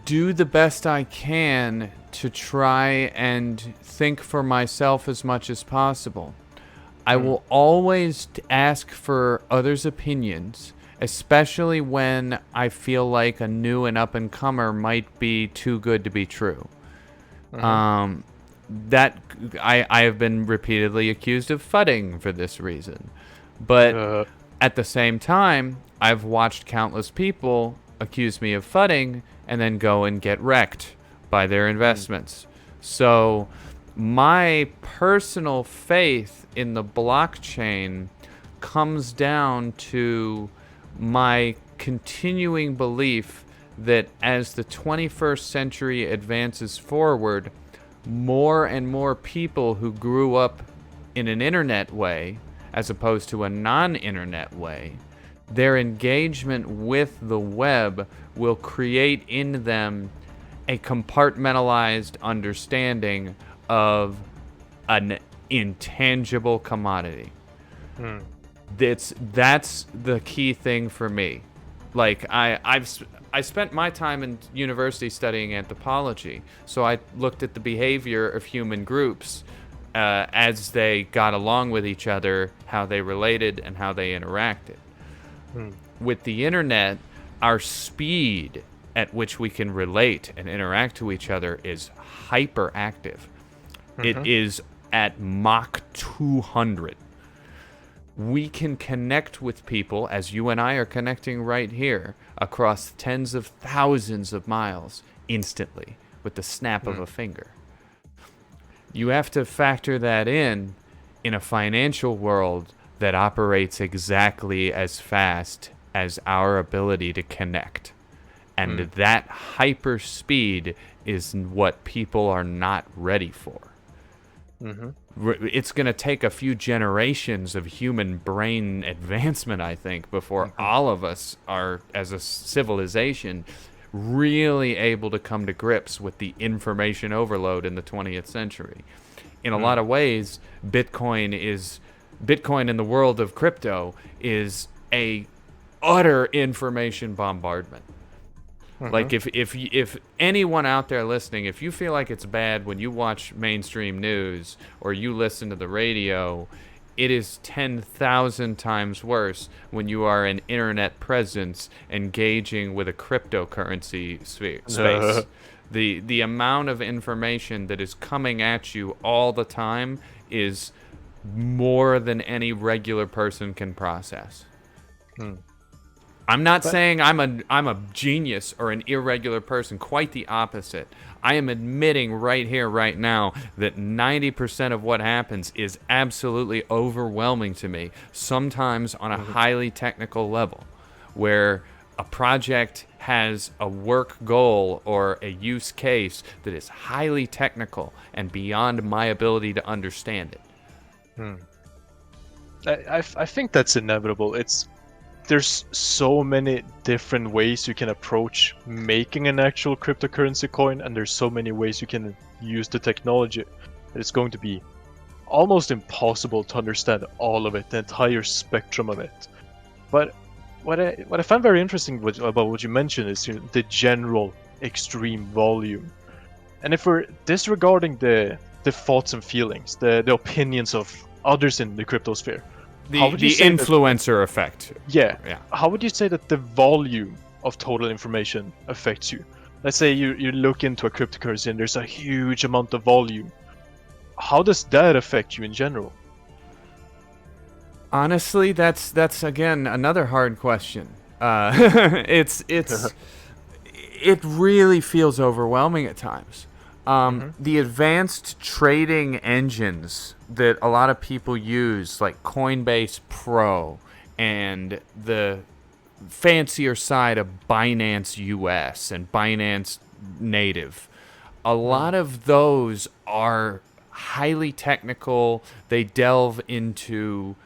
do the best I can to try and think for myself as much as possible. I will always ask for others' opinions, especially when I feel like a new and up-and-comer might be too good to be true. That I have been repeatedly accused of fudding for this reason. But at the same time, I've watched countless people accuse me of fudding and then go and get wrecked by their investments. So my personal faith in the blockchain comes down to my continuing belief that as the 21st century advances forward, more and more people who grew up in an internet way as opposed to a non-internet way, their engagement with the web will create in them a compartmentalized understanding of an intangible commodity. That's the key thing for me. Like I spent my time in university studying anthropology, so I looked at the behavior of human groups as they got along with each other, how they related and how they interacted. With the internet, our speed at which we can relate and interact to each other is hyperactive. It is at Mach 200. We can connect with people, as you and I are connecting right here, across tens of thousands of miles instantly with the snap of a finger. You have to factor that in a financial world that operates exactly as fast as our ability to connect. And that hyper speed is what people are not ready for. It's going to take a few generations of human brain advancement, I think, before all of us are, as a civilization, really able to come to grips with the information overload in the 20th century. In a lot of ways, Bitcoin in the world of crypto is a utter information bombardment. Like if anyone out there listening, if you feel like it's bad when you watch mainstream news or you listen to the radio, it is 10,000 times worse when you are an internet presence engaging with a cryptocurrency space. The amount of information that is coming at you all the time is more than any regular person can process. I'm not saying I'm a genius or an irregular person. Quite the opposite. I am admitting right here, right now, that 90% of what happens is absolutely overwhelming to me, sometimes on a highly technical level, where a project has a work goal or a use case that is highly technical and beyond my ability to understand it. I think that's inevitable. There's so many different ways you can approach making an actual cryptocurrency coin, and there's so many ways you can use the technology that it's going to be almost impossible to understand all of it, the entire spectrum of it. But what I find very interesting about what you mentioned is the general extreme volume. And if we're disregarding the thoughts and feelings, the opinions of others in the cryptosphere, The influencer effect. Yeah. How would you say that the volume of total information affects you? Let's say you look into a cryptocurrency and there's a huge amount of volume. How does that affect you in general? Honestly, that's again another hard question. It really feels overwhelming at times. The advanced trading engines that a lot of people use, like Coinbase Pro and the fancier side of Binance US and Binance Native, a lot of those are highly technical. They delve into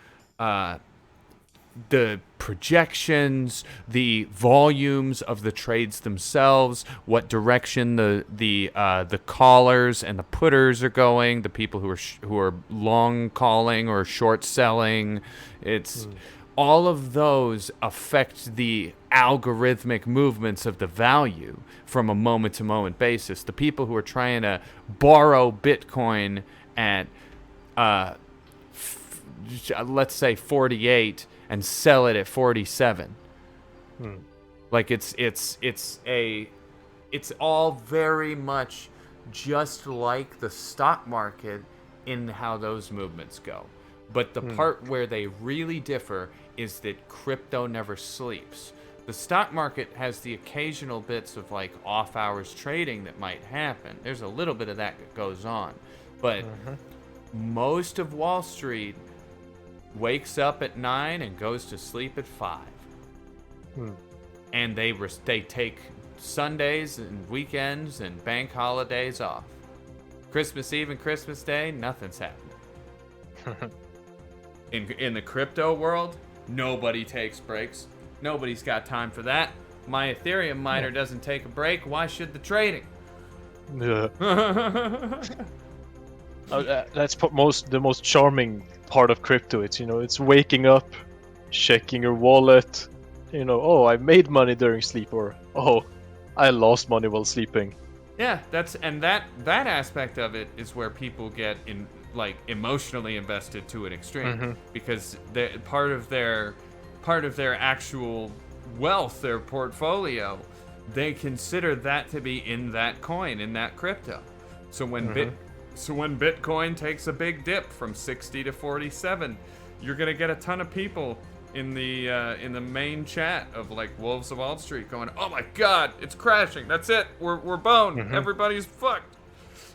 the projections, the volumes of the trades themselves, what direction the callers and the putters are going, the people who are long calling or short selling. It's all of those affect the algorithmic movements of the value from a moment to moment basis. The people who are trying to borrow Bitcoin at let's say 48 and sell it at 47. Like it's all very much just like the stock market in how those movements go. But the part where they really differ is that crypto never sleeps. The stock market has the occasional bits of like off hours trading that might happen. There's a little bit of that goes on. But most of Wall Street wakes up at 9 and goes to sleep at 5. And they take Sundays and weekends and bank holidays off. Christmas Eve and Christmas Day, nothing's happening. In the crypto world, nobody takes breaks. Nobody's got time for that. My Ethereum miner doesn't take a break. Why should the trading? Yeah. That's the most charming part of crypto. It's waking up, checking your wallet. Oh, I made money during sleep, or oh, I lost money while sleeping. Yeah, that aspect of it is where people get emotionally invested to an extreme, because part of their actual wealth, their portfolio, they consider that to be in that coin, in that crypto. So when Bitcoin takes a big dip from 60 to 47, you're gonna get a ton of people in the main chat of like Wolves of Wall Street going, "Oh my God, it's crashing! That's it, we're boned. Everybody's fucked."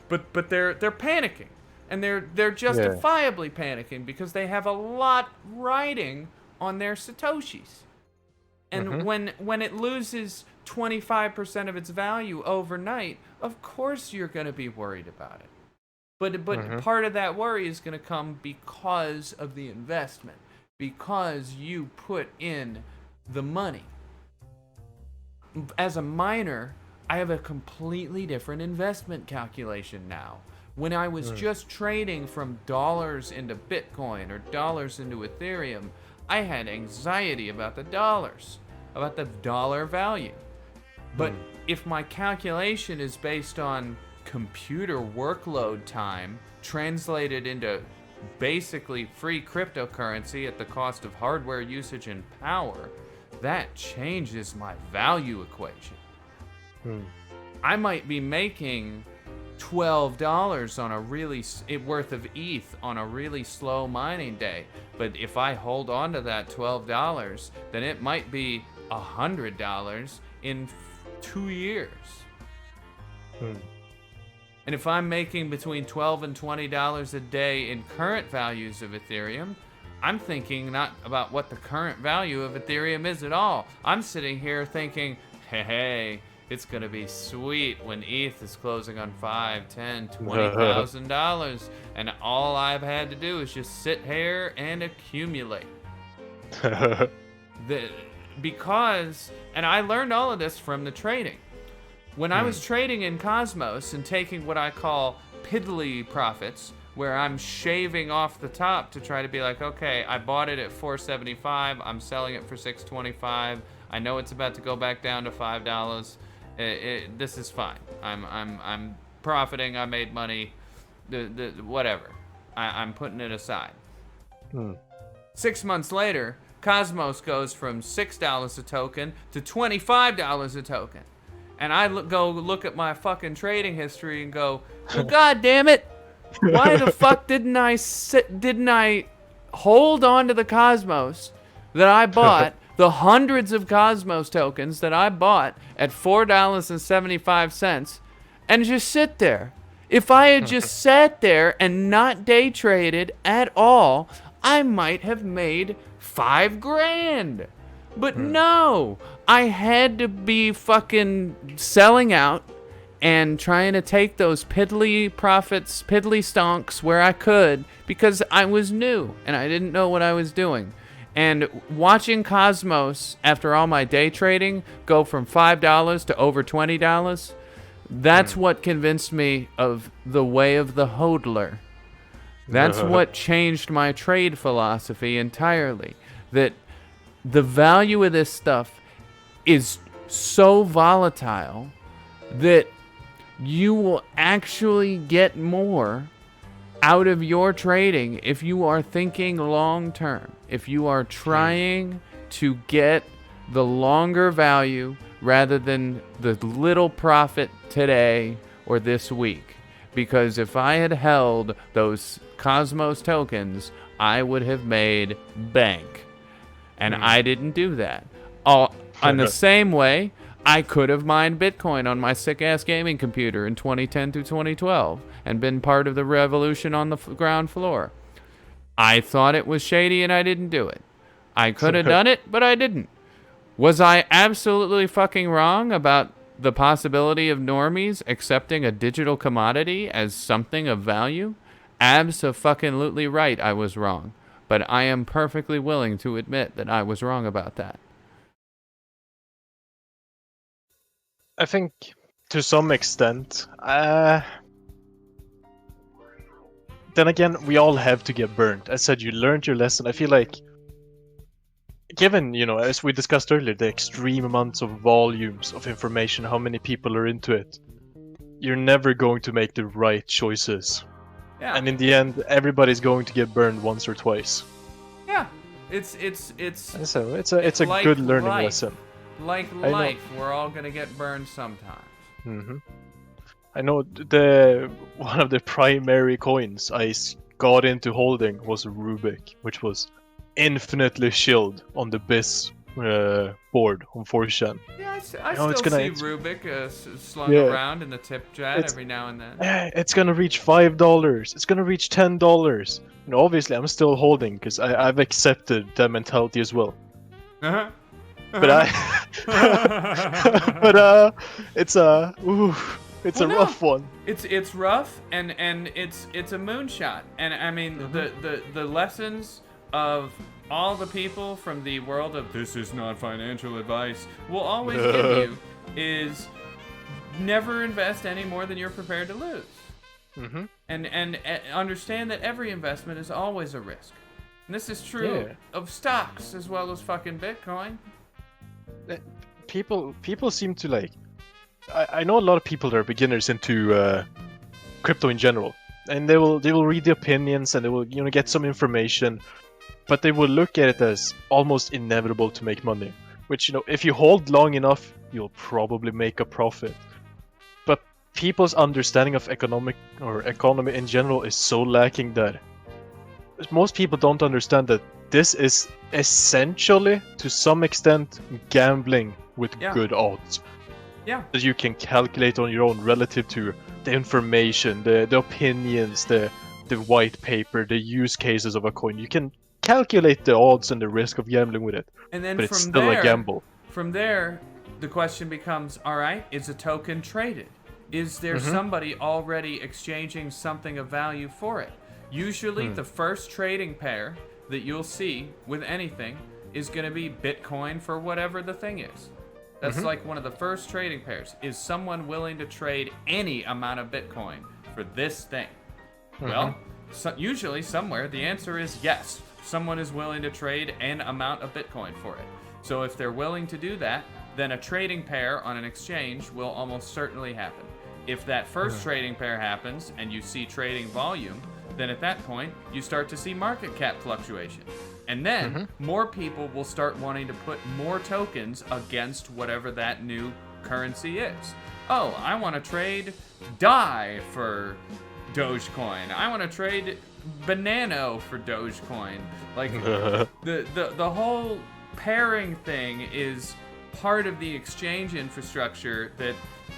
But they're panicking, and they're justifiably panicking because they have a lot riding on their satoshis, and when it loses 25% of its value overnight, of course you're gonna be worried about it. But part of that worry is going to come because of the investment, because you put in the money. As a miner, I have a completely different investment calculation now. When I was just trading from dollars into Bitcoin or dollars into Ethereum, I had anxiety about the dollars, about the dollar value. But if my calculation is based on computer workload time translated into basically free cryptocurrency at the cost of hardware usage and power, that changes my value equation. I might be making $12 on a really worth of ETH on a really slow mining day, but if I hold on to that $12, then it might be $100 in 2 years. And if I'm making between $12 and $20 a day in current values of Ethereum, I'm thinking not about what the current value of Ethereum is at all. I'm sitting here thinking, hey, it's gonna be sweet when ETH is closing on $5,000, $10,000, $20,000, and all I've had to do is just sit here and accumulate. Because I learned all of this from the trading. When I was trading in Cosmos and taking what I call piddly profits, where I'm shaving off the top to try to be like, okay, I bought it at $4.75, I'm selling it for $6.25. I know it's about to go back down to $5. This is fine. I'm profiting. I made money. Whatever. I'm putting it aside. 6 months later, Cosmos goes from $6 a token to $25 a token. And I go look at my fucking trading history and go, well, God damn it, why the fuck didn't I hold on to the Cosmos that I bought, the hundreds of Cosmos tokens that I bought at $4.75, and just sit there? If I had just sat there and not day traded at all, I might have made $5,000. But no, I had to be fucking selling out and trying to take those piddly profits, piddly stonks where I could, because I was new and I didn't know what I was doing. And watching Cosmos, after all my day trading, go from $5 to over $20, that's what convinced me of the way of the hodler. That's what changed my trade philosophy entirely. That the value of this stuff is so volatile that you will actually get more out of your trading if you are thinking long term. If you are trying to get the longer value rather than the little profit today or this week. Because if I had held those Cosmos tokens, I would have made bank. And I didn't do that. On the same way, I could have mined Bitcoin on my sick-ass gaming computer in 2010 to 2012 and been part of the revolution on the ground floor. I thought it was shady and I didn't do it. I could have done it, but I didn't. Was I absolutely fucking wrong about the possibility of normies accepting a digital commodity as something of value? Abso-fucking-lutely right, I was wrong. But I am perfectly willing to admit that I was wrong about that. I think to some extent, then again, we all have to get burned. I said you learned your lesson. I feel like, given, as we discussed earlier, the extreme amounts of volumes of information, how many people are into it, you're never going to make the right choices. Yeah. And in the end, everybody's going to get burned once or twice. Yeah. It's So it's a like good learning life. lesson. Like life, we're all gonna get burned sometimes. hmm I know one of the primary coins I got into holding was Rubik, which was infinitely shilled on the BIS board on 4chan. Yeah, I No, still see Rubik slung around in the tip chat every now and then. It's gonna reach $5. It's gonna reach $10. Obviously, I'm still holding because I've accepted that mentality as well. Uh-huh. But it's a rough one. It's rough and it's a moonshot. And I mean the lessons of all the people from the world of this is not financial advice will always give you is never invest any more than you're prepared to lose. Mm-hmm. And understand that every investment is always a risk. And this is true of stocks as well as fucking Bitcoin. People seem to like. I know a lot of people that are beginners into crypto in general, and they will read the opinions and they will get some information, but they will look at it as almost inevitable to make money. Which if you hold long enough, you'll probably make a profit. But people's understanding of economy in general is so lacking that most people don't understand that this is essentially, to some extent, gambling with good odds. Yeah. That you can calculate on your own relative to the information, the opinions, the white paper, the use cases of a coin. You can calculate the odds and the risk of gambling with it. And then but it's still a gamble. From there, the question becomes, all right, is a token traded? Is there somebody already exchanging something of value for it? Usually the first trading pair that you'll see with anything is going to be Bitcoin for whatever the thing is. That's like one of the first trading pairs. Is someone willing to trade any amount of Bitcoin for this thing? Well, usually somewhere the answer is yes. Someone is willing to trade an amount of Bitcoin for it. So if they're willing to do that, then a trading pair on an exchange will almost certainly happen. If that first trading pair happens and you see trading volume, then at that point, you start to see market cap fluctuation. And then more people will start wanting to put more tokens against whatever that new currency is. Oh, I want to trade DAI for Dogecoin. I want to trade Banano for Dogecoin. Like the whole pairing thing is part of the exchange infrastructure that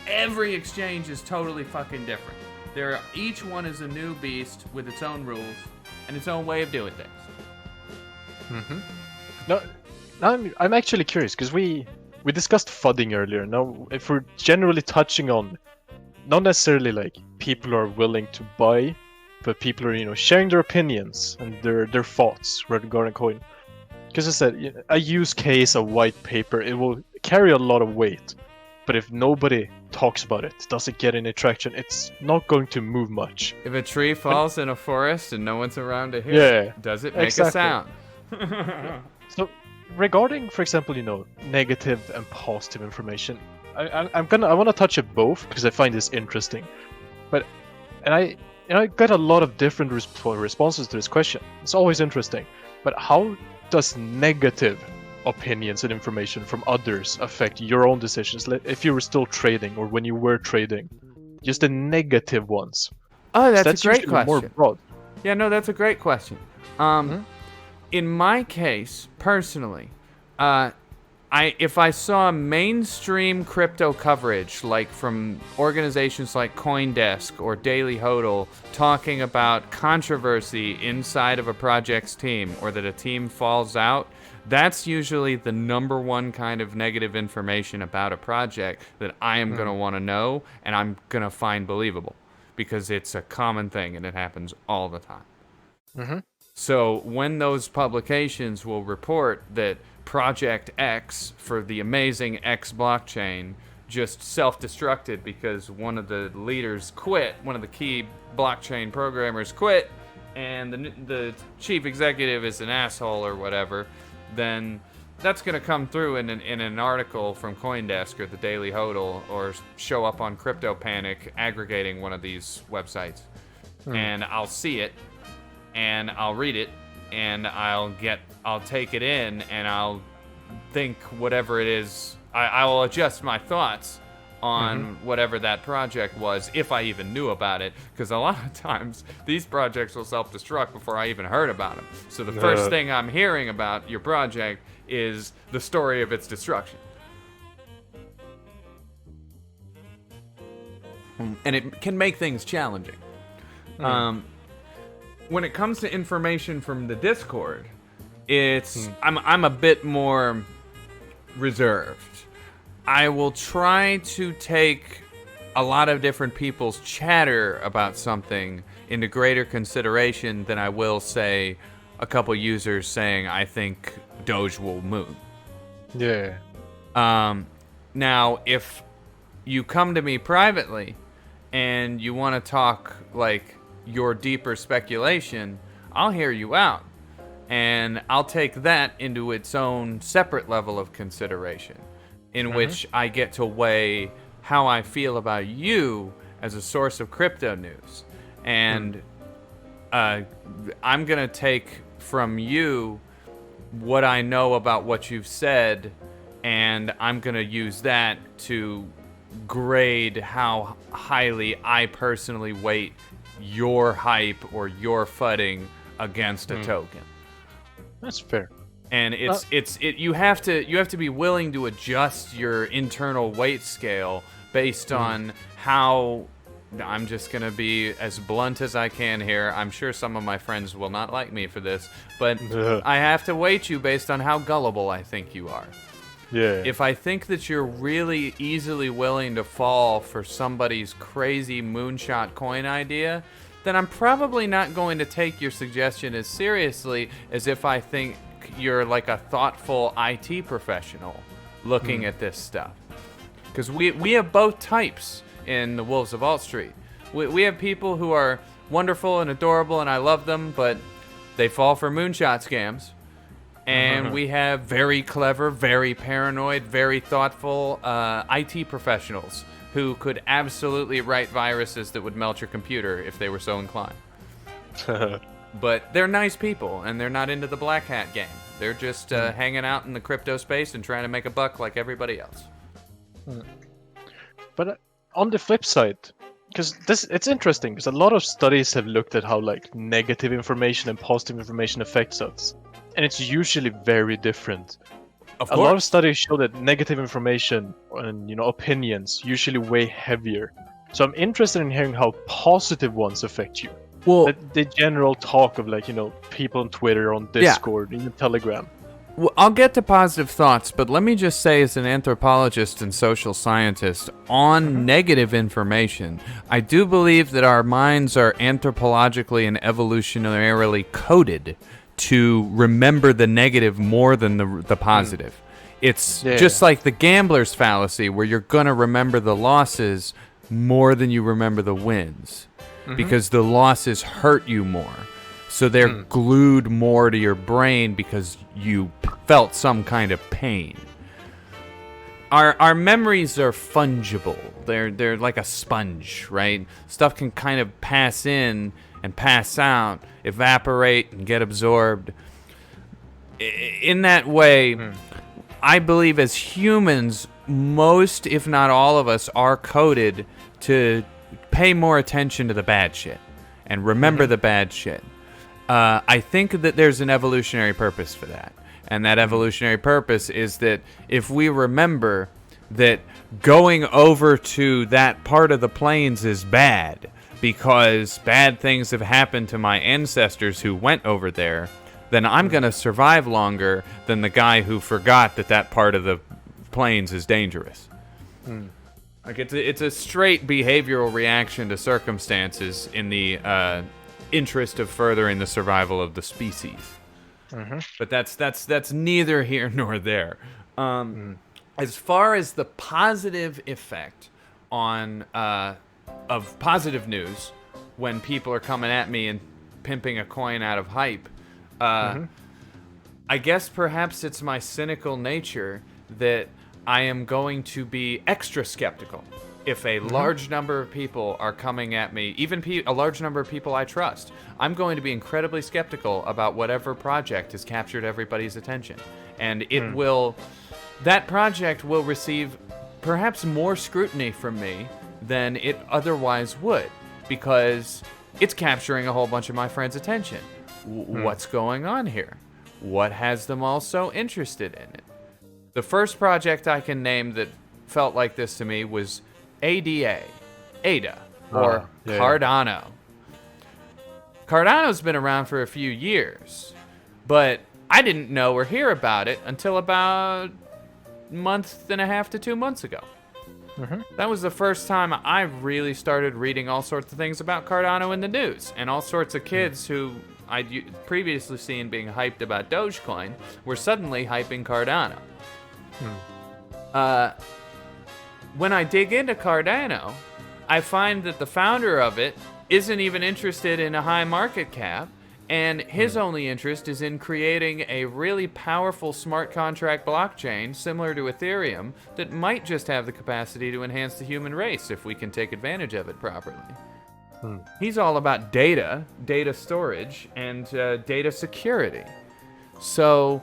every exchange is totally fucking different. Each one is a new beast with its own rules and its own way of doing things. No, I'm actually curious because we discussed fudding earlier. Now, if we're generally touching on not necessarily like people are willing to buy, but people are sharing their opinions and their thoughts regarding coin. Because I said a use case, a white paper, it will carry a lot of weight, but if nobody talks about it, doesn't get any traction, it's not going to move much. If a tree falls in a forest and no one's around to hear it, does it make a sound? So regarding, for example, negative and positive information, I want to touch at both because I find this interesting. I get a lot of different responses to this question. It's always interesting. But how does negative opinions and information from others affect your own decisions? If you were still trading or when you were trading, just the negative ones. Oh, that's a great question. More broad. Yeah, no, that's a great question. In my case, personally, if I saw mainstream crypto coverage, like from organizations like CoinDesk or Daily Hodl, talking about controversy inside of a project's team or that a team falls out, that's usually the number one kind of negative information about a project that I am going to want to know and I'm going to find believable because it's a common thing and it happens all the time. So when those publications will report that Project X for the amazing X blockchain just self-destructed because one of the leaders quit, one of the key blockchain programmers quit, and the chief executive is an asshole or whatever, then that's going to come through in an article from CoinDesk or the Daily Hodl or show up on CryptoPanic aggregating one of these websites. And I'll see it, and I'll read it, and I'll take it in, and I'll think whatever it is. I will adjust my thoughts on whatever that project was, if I even knew about it, because a lot of times these projects will self-destruct before I even heard about them. So the first thing I'm hearing about your project is the story of its destruction. And it can make things challenging. When it comes to information from the Discord, I'm a bit more reserved. I will try to take a lot of different people's chatter about something into greater consideration than I will, say, a couple users saying, I think Doge will moon. Yeah. Now, if you come to me privately and you want to talk like your deeper speculation, I'll hear you out. And I'll take that into its own separate level of consideration, in which I get to weigh how I feel about you as a source of crypto news. And I'm going to take from you what I know about what you've said, and I'm going to use that to grade how highly I personally weight your hype or your fudding against a token. That's fair. And you have to be willing to adjust your internal weight scale based on how. I'm just gonna be as blunt as I can here. I'm sure some of my friends will not like me for this, but I have to weight you based on how gullible I think you are. Yeah. If I think that you're really easily willing to fall for somebody's crazy moonshot coin idea, then I'm probably not going to take your suggestion as seriously as if I think you're like a thoughtful IT professional looking at this stuff. Because we have both types in the Wolves of Wall Street. We have people who are wonderful and adorable and I love them, but they fall for moonshot scams. And we have very clever, very paranoid, very thoughtful IT professionals who could absolutely write viruses that would melt your computer if they were so inclined. But they're nice people, and they're not into the black hat game. They're just hanging out in the crypto space and trying to make a buck like everybody else. But on the flip side, because it's interesting, because a lot of studies have looked at how like negative information and positive information affects us. And it's usually very different. A lot of studies show that negative information and opinions usually weigh heavier. So I'm interested in hearing how positive ones affect you. Well, the general talk of like people on Twitter, on Discord, even Telegram. Well, I'll get to positive thoughts, but let me just say, as an anthropologist and social scientist, on negative information, I do believe that our minds are anthropologically and evolutionarily coded to remember the negative more than the positive. It's just like the gambler's fallacy, where you're going to remember the losses more than you remember the wins, because the losses hurt you more. So they're glued more to your brain because you felt some kind of pain. Our memories are fungible. They're like a sponge, right? Stuff can kind of pass in and pass out, evaporate and get absorbed. In that way, I believe as humans, most, if not all of us, are coded to pay more attention to the bad shit and remember the bad shit. I think that there's an evolutionary purpose for that. And that evolutionary purpose is that if we remember that going over to that part of the plains is bad because bad things have happened to my ancestors who went over there, then I'm going to survive longer than the guy who forgot that part of the plains is dangerous. Like it's a straight behavioral reaction to circumstances in the interest of furthering the survival of the species. But that's neither here nor there. As far as the positive effect on of positive news when people are coming at me and pimping a coin out of hype, I guess perhaps it's my cynical nature that I am going to be extra skeptical if a large number of people are coming at me, even a large number of people I trust. I'm going to be incredibly skeptical about whatever project has captured everybody's attention. And it that project will receive perhaps more scrutiny from me than it otherwise would, because it's capturing a whole bunch of my friends' attention. What's going on here? What has them all so interested in it? The first project I can name that felt like this to me was ADA, or Cardano. Cardano's been around for a few years, but I didn't know or hear about it until about a month and a half to 2 months ago. That was the first time I really started reading all sorts of things about Cardano in the news, and all sorts of kids who I'd previously seen being hyped about Dogecoin were suddenly hyping Cardano. When I dig into Cardano, I find that the founder of it isn't even interested in a high market cap, and his only interest is in creating a really powerful smart contract blockchain similar to Ethereum that might just have the capacity to enhance the human race if we can take advantage of it properly. He's all about data storage, and data security. So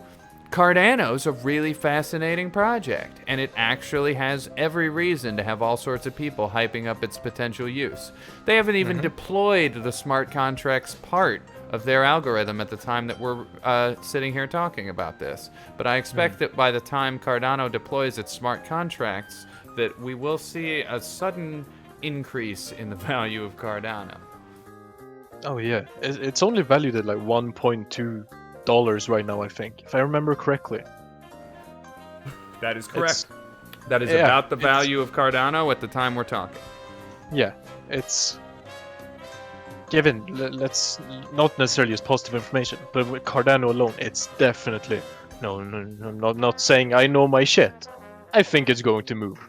Cardano's a really fascinating project, and it actually has every reason to have all sorts of people hyping up its potential use. They haven't even deployed the smart contracts part of their algorithm at the time that we're sitting here talking about this. But I expect that by the time Cardano deploys its smart contracts, that we will see a sudden increase in the value of Cardano. Oh yeah, it's only valued at like $1.2 right now, I think, if I remember correctly. That is correct. That is about the value of Cardano at the time we're talking. Yeah, it's given, let's not necessarily as positive information, but with Cardano alone, it's definitely not saying I know my shit. I think it's going to move.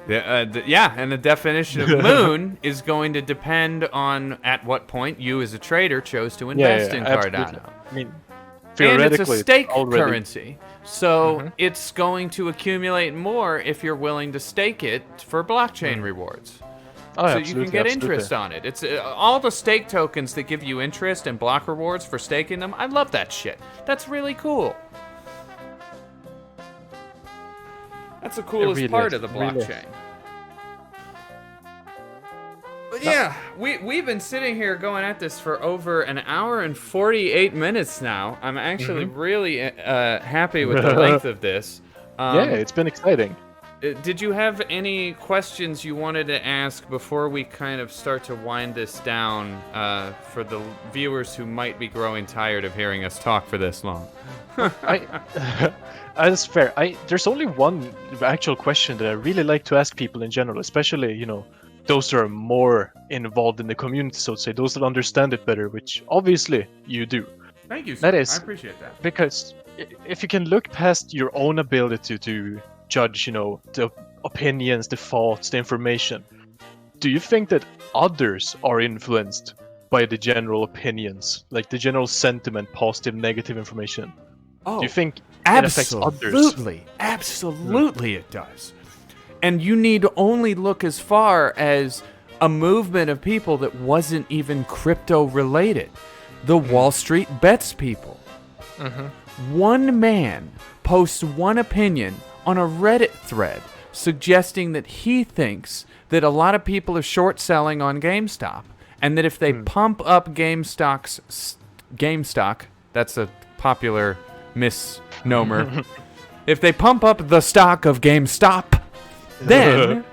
And the definition of moon is going to depend on at what point you as a trader chose to invest in Cardano. Absolutely. I mean, theoretically, and it's a stake currency, so it's going to accumulate more if you're willing to stake it for blockchain rewards. So you can get interest on it. It's all the stake tokens that give you interest and block rewards for staking them. I love that shit. That's really cool. That's the coolest part of the blockchain. But yeah, we've been sitting here going at this for over an hour and 48 minutes now. I'm actually really happy with the length of this. Yeah, it's been exciting. did you have any questions you wanted to ask before we kind of start to wind this down for the viewers who might be growing tired of hearing us talk for this long? That's fair. There's only one actual question that I really like to ask people in general, especially, those that are more involved in the community, so to say, those that understand it better, which obviously you do. Thank you, sir. That is, I appreciate that. because if you can look past your own ability to judge, the opinions, the thoughts, the information, do you think that others are influenced by the general opinions, like the general sentiment, positive, negative information? Oh, do you think it affects others? Absolutely it does. And you need only look as far as a movement of people that wasn't even crypto related. The Wall Street Bets people. One man posts one opinion on a Reddit thread suggesting that he thinks that a lot of people are short selling on GameStop, and that if they pump up GameStock, that's a popular misnomer. If they pump up the stock of GameStop, then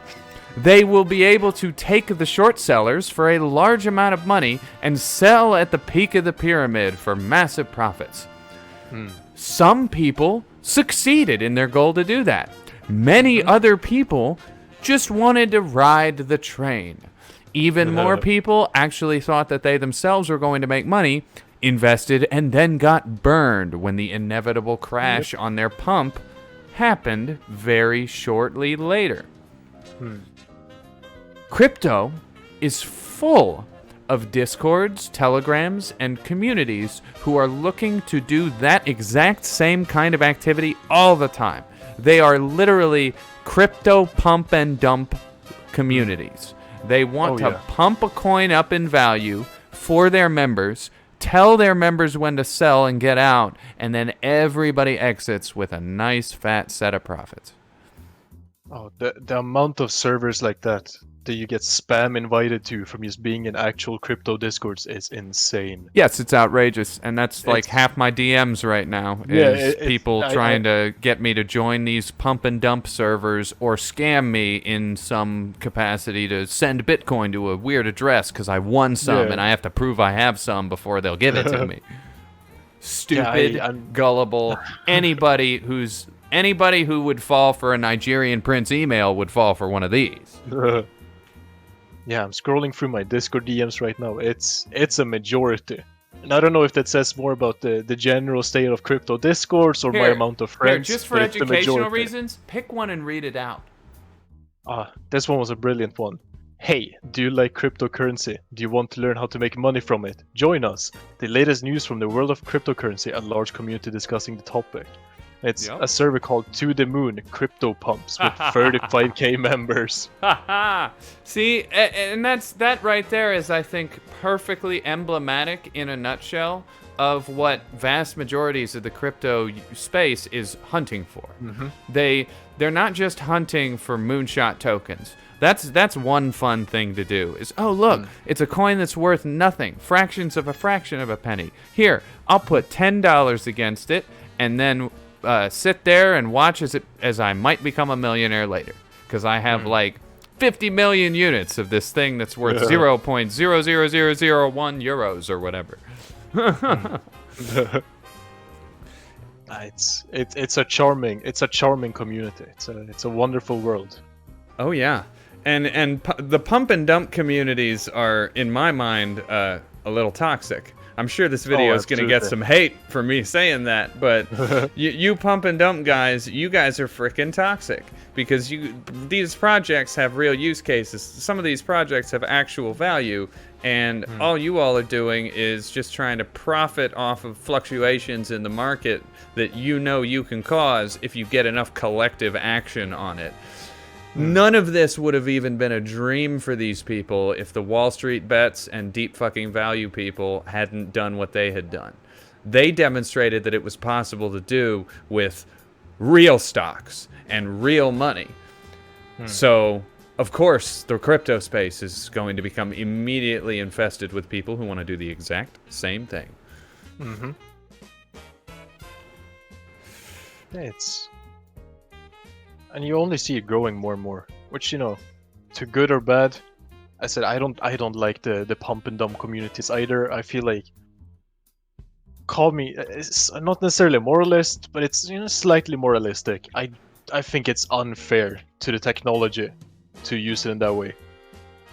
they will be able to take the short sellers for a large amount of money and sell at the peak of the pyramid for massive profits. Some people succeeded in their goal to do that. Many other people just wanted to ride the train. Even more people actually thought that they themselves were going to make money, invested, and then got burned when the inevitable crash on their pump happened very shortly later. Crypto is full of discords, telegrams, and communities who are looking to do that exact same kind of activity all the time. They are literally crypto pump and dump communities. They want to pump a coin up in value for their members, tell their members when to sell and get out, and then everybody exits with a nice fat set of profits. Oh, the amount of servers like that you get spam invited to from just being in actual crypto discords is insane. Yes, it's outrageous, and that's like half my DMs right now is people trying to get me to join these pump and dump servers or scam me in some capacity to send Bitcoin to a weird address because I won some and I have to prove I have some before they'll give it to me. Stupid, gullible. Anybody who would fall for a Nigerian prince email would fall for one of these. Yeah, I'm scrolling through my Discord DMs right now. It's a majority. And I don't know if that says more about the general state of crypto discourse or my amount of friends. Just for educational reasons, pick one and read it out. This one was a brilliant one. Hey, do you like cryptocurrency? Do you want to learn how to make money from it? Join us. The latest news from the world of cryptocurrency, a large community discussing the topic. It's a server called To The Moon Crypto Pumps with 35k members. See, and that right there is, I think, perfectly emblematic in a nutshell of what vast majorities of the crypto space is hunting for. They're not just hunting for moonshot tokens. That's one fun thing to do is, oh, look, it's a coin that's worth nothing, fractions of a fraction of a penny. Here, I'll put $10 against it and then sit there and watch as I might become a millionaire later, because I have like 50 million units of this thing that's worth 0.00001 euros or whatever. It's a charming community. It's a wonderful world. Oh yeah, and the pump and dump communities are, in my mind, a little toxic. I'm sure this video is going to get some hate for me saying that, but you pump and dump guys, you guys are freaking toxic, because these projects have real use cases. Some of these projects have actual value, and all you all are doing is just trying to profit off of fluctuations in the market that you can cause if you get enough collective action on it. None of this would have even been a dream for these people if the Wall Street Bets and deep fucking value people hadn't done what they had done. They demonstrated that it was possible to do with real stocks and real money. So, of course, the crypto space is going to become immediately infested with people who want to do the exact same thing. Mm-hmm. and you only see it growing more and more. Which, you know, to good or bad, I said I don't like the pump and dump communities either. I feel like, call me, it's not necessarily a moralist, but it's, you know, slightly moralistic. I think it's unfair to the technology to use it in that way.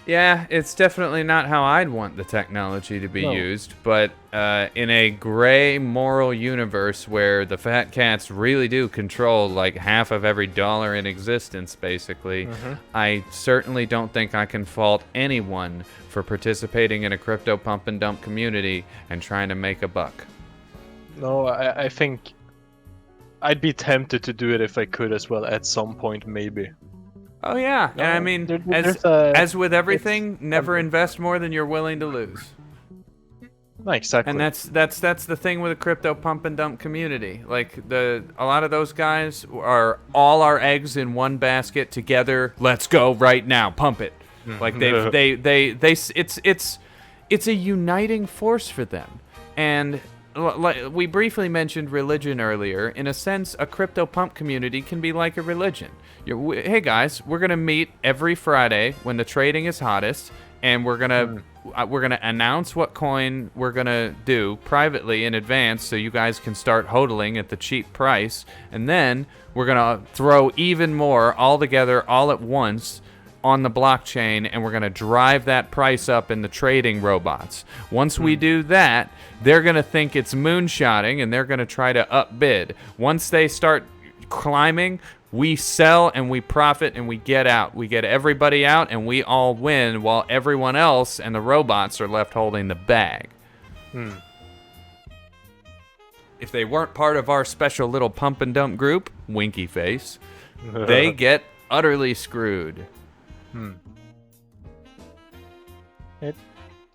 Yeah, it's definitely not how I'd want the technology to be No. used, but in a gray moral universe where the fat cats really do control like half of every dollar in existence, basically, I certainly don't think I can fault anyone for participating in a crypto pump and dump community and trying to make a buck. No, I think I'd be tempted to do it if I could as well at some point, maybe. Oh yeah, and I No, mean, there's as with everything, never invest more than you're willing to lose. No, exactly. And that's the thing with a crypto pump and dump community. Like a lot of those guys are all our eggs in one basket together. Let's go right now, pump it. Like it's a uniting force for them. And like we briefly mentioned religion earlier. In a sense, a crypto pump community can be like a religion. Hey guys, we're gonna meet every Friday when the trading is hottest, and we're gonna announce what coin we're gonna do privately in advance, so you guys can start hodling at the cheap price, and then we're gonna throw even more all together all at once on the blockchain, and we're gonna drive that price up in the trading robots. Once we do that, they're gonna think it's moonshotting, and they're gonna try to upbid. Once they start climbing, we sell and we profit and we get out. We get everybody out and we all win, while everyone else and the robots are left holding the bag. If they weren't part of our special little pump and dump group, winky face, they get utterly screwed. It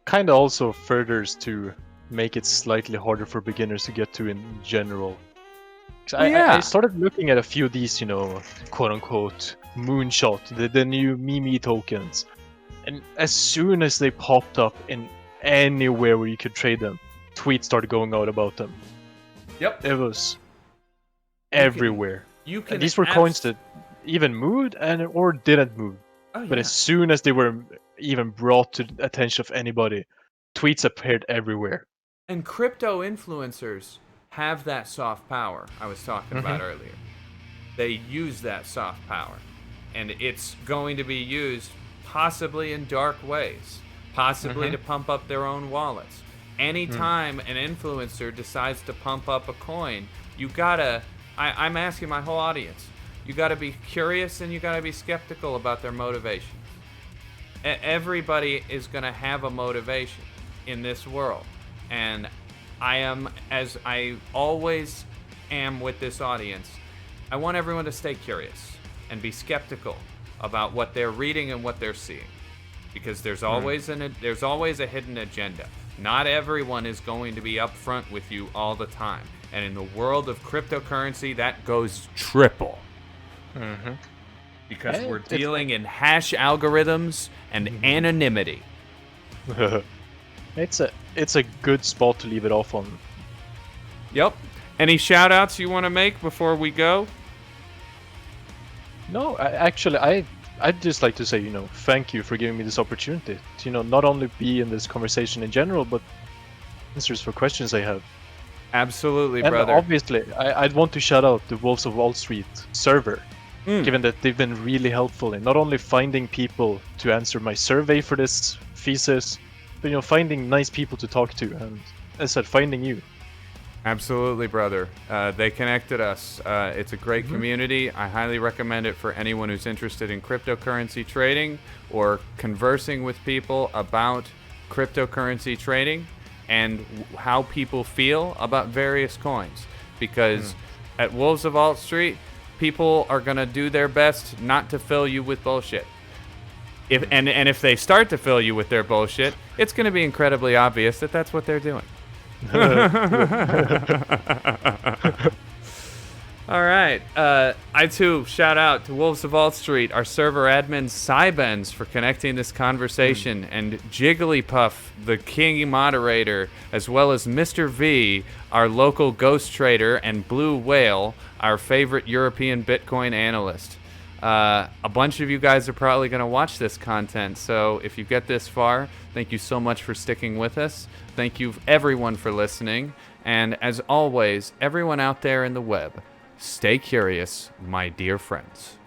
kind of also furthers to make it slightly harder for beginners to get to in general. I started looking at a few of these, you know, quote-unquote moonshot, the new Mimi tokens. And as soon as they popped up in anywhere where you could trade them, tweets started going out about them. Yep. It was everywhere. You can And these were coins that even moved or didn't move. Oh, But yeah. as soon as they were even brought to the attention of anybody, tweets appeared everywhere. And crypto influencers have that soft power I was talking about earlier. They use that soft power. And it's going to be used possibly in dark ways, possibly to pump up their own wallets. Anytime an influencer decides to pump up a coin, you gotta, I'm asking my whole audience, you gotta be curious and you gotta be skeptical about their motivation. Everybody is gonna have a motivation in this world. And I am, as I always am with this audience, I want everyone to stay curious and be skeptical about what they're reading and what they're seeing, because there's always a hidden agenda. Not everyone is going to be upfront with you all the time, and in the world of cryptocurrency, that goes triple. Because we're dealing in hash algorithms and anonymity. It's a good spot to leave it off on. Yep. Any shout outs you want to make before we go? No, I'd just like to say, you know, thank you for giving me this opportunity to, you know, not only be in this conversation in general, but answers for questions I have. Absolutely, And brother. obviously, I'd want to shout out the Wolves of Wall Street server, given that they've been really helpful in not only finding people to answer my survey for this thesis, but, you know, finding nice people to talk to, and as I said, finding you. Absolutely, brother. They connected us. It's a great community. I highly recommend it for anyone who's interested in cryptocurrency trading or conversing with people about cryptocurrency trading and how people feel about various coins. Because at Wolves of Wall Street, people are going to do their best not to fill you with bullshit. If they start to fill you with their bullshit, it's going to be incredibly obvious that that's what they're doing. All right. I too shout out to Wolves of Wall Street, our server admin Cybens, for connecting this conversation, and Jigglypuff, the king moderator, as well as Mr. V, our local ghost trader, and Blue Whale, our favorite European Bitcoin analyst. A bunch of you guys are probably going to watch this content, so if you get this far, thank you so much for sticking with us. Thank you, everyone, for listening. And as always, everyone out there in the web, stay curious, my dear friends.